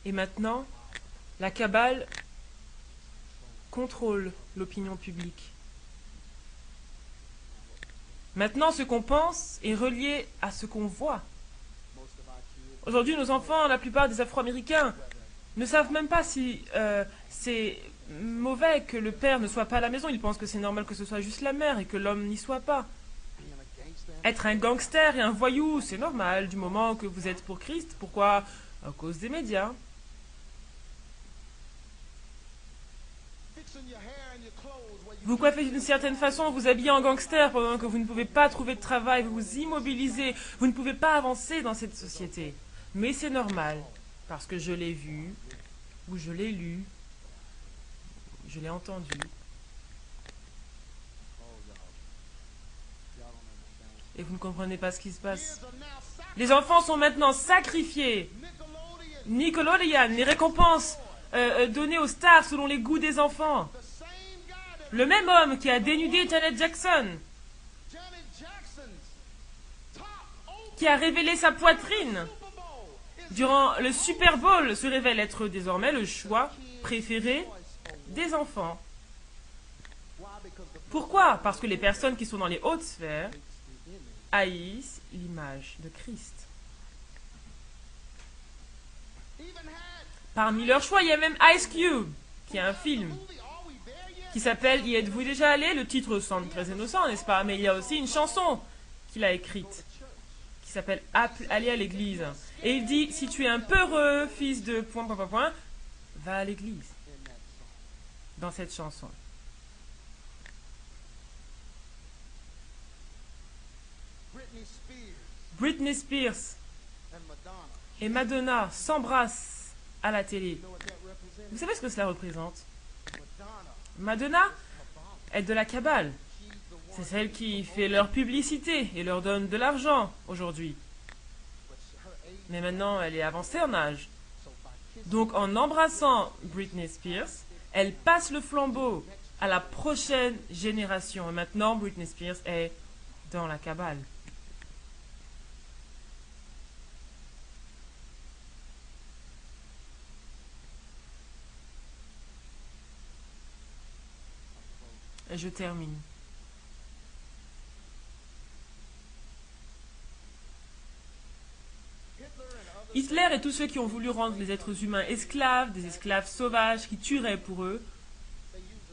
Et maintenant, la Kabbale contrôle l'opinion publique. Maintenant, ce qu'on pense est relié à ce qu'on voit. Aujourd'hui, nos enfants, la plupart des Afro-Américains, ne savent même pas si c'est mauvais que le père ne soit pas à la maison. Ils pensent que c'est normal que ce soit juste la mère et que l'homme n'y soit pas. Être un gangster et un voyou, c'est normal du moment que vous êtes pour Christ. Pourquoi? À cause des médias. Vous coiffez d'une certaine façon, vous habillez en gangster pendant que vous ne pouvez pas trouver de travail, vous vous immobilisez, vous ne pouvez pas avancer dans cette société. Mais c'est normal. parce que je l'ai vu, ou je l'ai lu, je l'ai entendu. Et vous ne comprenez pas ce qui se passe. Les enfants sont maintenant sacrifiés. Nickelodeon, les récompenses données aux stars selon les goûts des enfants. Le même homme qui a dénudé Janet Jackson, qui a révélé sa poitrine durant le Super Bowl, se révèle être désormais le choix préféré des enfants. Pourquoi? Parce que les personnes qui sont dans les hautes sphères haïssent l'image de Christ. Parmi leurs choix, il y a même Ice Cube, qui a un film qui s'appelle « Y êtes-vous déjà allé ?» Le titre semble très innocent, n'est-ce pas? Mais il y a aussi une chanson qu'il a écrite, qui s'appelle « Aller à l'église ». Et il dit « Si tu es un peureux fils de... va à l'église » dans cette chanson. Britney Spears et Madonna s'embrassent à la télé. Vous savez ce que cela représente? Madonna est de la cabale. C'est celle qui fait leur publicité et leur donne de l'argent aujourd'hui. Mais maintenant, elle est avancée en âge. Donc, en embrassant Britney Spears, elle passe le flambeau à la prochaine génération. Et maintenant, Britney Spears est dans la cabale. Et je termine. Hitler et tous ceux qui ont voulu rendre les êtres humains esclaves, des esclaves sauvages qui tueraient pour eux,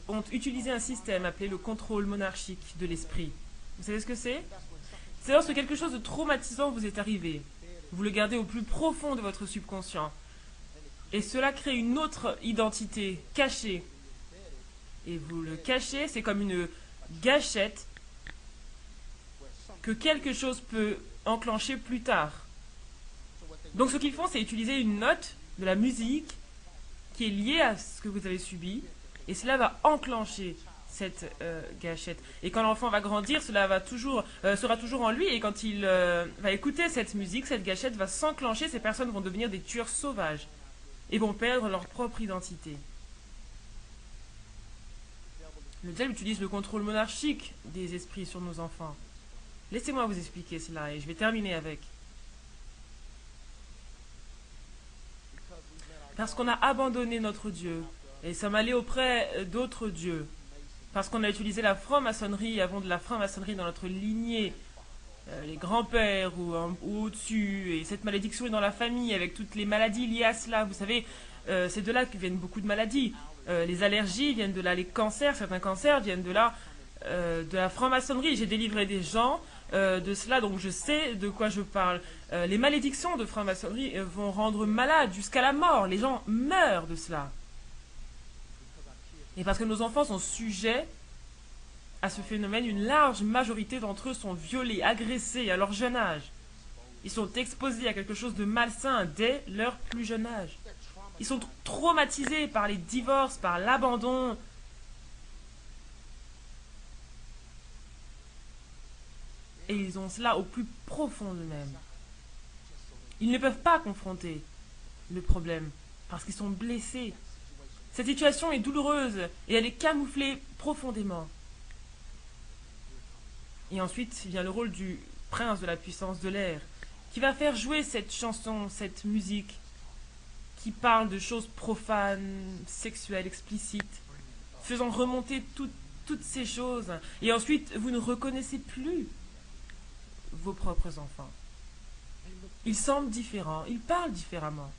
ont utilisé un système appelé le contrôle monarchique de l'esprit. Vous savez ce que c'est? C'est lorsque quelque chose de traumatisant vous est arrivé. Vous le gardez au plus profond de votre subconscient. Et cela crée une autre identité cachée. Et vous le cachez, c'est comme une gâchette que quelque chose peut enclencher plus tard. Donc ce qu'ils font, c'est utiliser une note de la musique qui est liée à ce que vous avez subi, et cela va enclencher cette gâchette. Et quand l'enfant va grandir, cela va sera toujours en lui, et quand il va écouter cette musique, cette gâchette va s'enclencher, ces personnes vont devenir des tueurs sauvages, et vont perdre leur propre identité. Le diable utilise le contrôle monarchique des esprits sur nos enfants. Laissez-moi vous expliquer cela, et je vais terminer avec. Parce qu'on a abandonné notre Dieu et sommes allés auprès d'autres dieux. Parce qu'on a utilisé la franc-maçonnerie, avons de la franc-maçonnerie dans notre lignée, les grands-pères ou au-dessus, et cette malédiction est dans la famille avec toutes les maladies liées à cela. Vous savez, c'est de là que viennent beaucoup de maladies. Les allergies viennent de là, les cancers, certains cancers viennent de là, de la franc-maçonnerie. J'ai délivré des gens de cela, donc je sais de quoi je parle. Les malédictions de franc-maçonnerie vont rendre malade jusqu'à la mort. Les gens meurent de cela. Et parce que nos enfants sont sujets à ce phénomène, une large majorité d'entre eux sont violés, agressés à leur jeune âge. Ils sont exposés à quelque chose de malsain dès leur plus jeune âge. Ils sont traumatisés par les divorces, par l'abandon. Et ils ont cela au plus profond d'eux-mêmes. Ils ne peuvent pas confronter le problème parce qu'ils sont blessés. Cette situation est douloureuse et elle est camouflée profondément. Et ensuite vient le rôle du prince de la puissance de l'air qui va faire jouer cette chanson, cette musique qui parle de choses profanes, sexuelles, explicites, faisant remonter toutes ces choses. Et ensuite, vous ne reconnaissez plus vos propres enfants. Ils semblent différents, ils parlent différemment,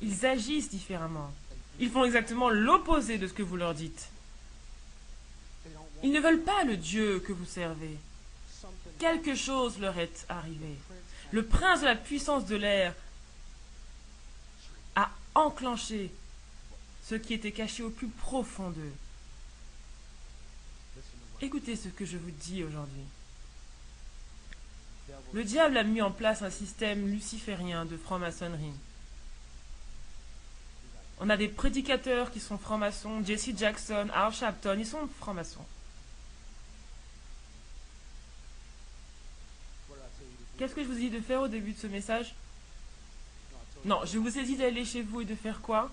ils agissent différemment. Ils font exactement l'opposé de ce que vous leur dites. Ils ne veulent pas le Dieu que vous servez. Quelque chose leur est arrivé. Le prince de la puissance de l'air a enclenché ce qui était caché au plus profond d'eux. Écoutez ce que je vous dis aujourd'hui. Le diable a mis en place un système luciférien de franc-maçonnerie. On a des prédicateurs qui sont francs-maçons, Jesse Jackson, Al Sharpton, ils sont francs-maçons. Qu'est-ce que je vous ai dit de faire au début de ce message? Non, je vous ai dit d'aller chez vous et de faire quoi?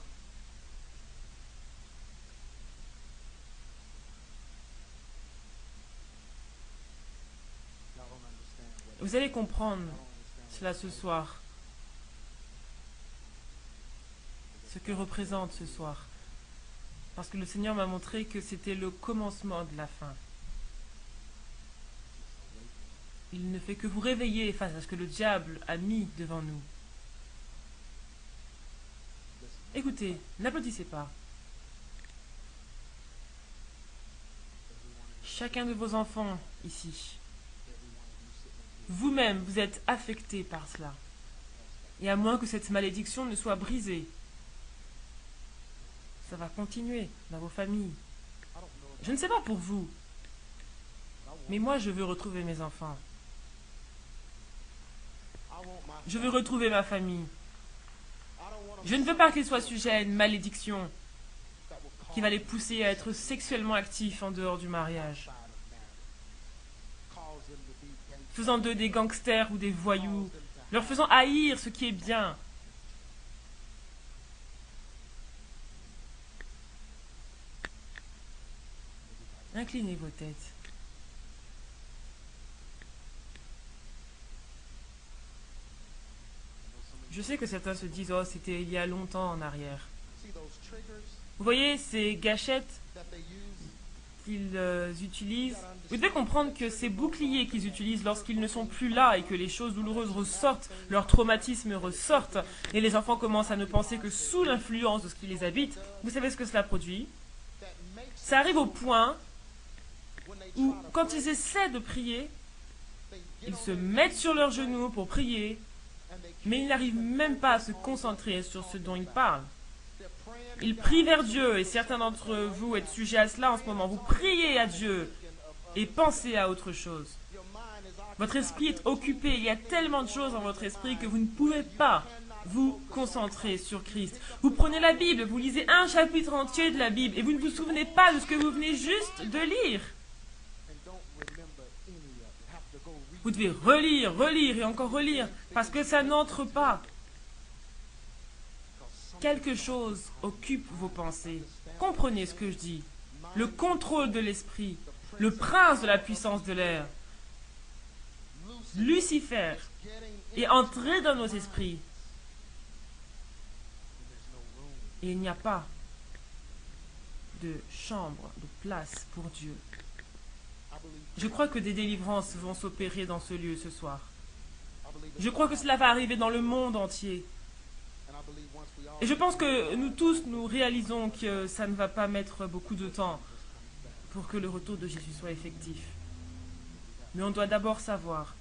Vous allez comprendre cela ce soir. Ce que représente ce soir. Parce que le Seigneur m'a montré que c'était le commencement de la fin. Il ne fait que vous réveiller face à ce que le diable a mis devant nous. Écoutez, n'applaudissez pas. Chacun de vos enfants ici, vous-même, vous êtes affecté par cela. Et à moins que cette malédiction ne soit brisée, ça va continuer dans vos familles. Je ne sais pas pour vous, mais moi je veux retrouver mes enfants. Je veux retrouver ma famille. Je ne veux pas qu'ils soient sujets à une malédiction qui va les pousser à être sexuellement actifs en dehors du mariage, faisant d'eux des gangsters ou des voyous, leur faisant haïr ce qui est bien. Inclinez vos têtes. Je sais que certains se disent « Oh, c'était il y a longtemps en arrière ». Vous voyez ces gâchettes qu'ils utilisent? Vous devez comprendre que ces boucliers qu'ils utilisent lorsqu'ils ne sont plus là et que les choses douloureuses ressortent, leurs traumatismes ressortent, et les enfants commencent à ne penser que sous l'influence de ce qui les habite, vous savez ce que cela produit? Ça arrive au point où, quand ils essaient de prier, ils se mettent sur leurs genoux pour prier, mais ils n'arrivent même pas à se concentrer sur ce dont ils parlent. Ils prient vers Dieu, et certains d'entre vous êtes sujets à cela en ce moment. Vous priez à Dieu et pensez à autre chose. Votre esprit est occupé, il y a tellement de choses dans votre esprit que vous ne pouvez pas vous concentrer sur Christ. Vous prenez la Bible, vous lisez un chapitre entier de la Bible, et vous ne vous souvenez pas de ce que vous venez juste de lire. Vous devez relire, relire et encore relire, parce que ça n'entre pas. Quelque chose occupe vos pensées. Comprenez ce que je dis. Le contrôle de l'esprit, le prince de la puissance de l'air, Lucifer, est entré dans nos esprits. Et il n'y a pas de chambre, de place pour Dieu. Je crois que des délivrances vont s'opérer dans ce lieu ce soir. Je crois que cela va arriver dans le monde entier. Et je pense que nous tous, nous réalisons que ça ne va pas mettre beaucoup de temps pour que le retour de Jésus soit effectif. Mais on doit d'abord savoir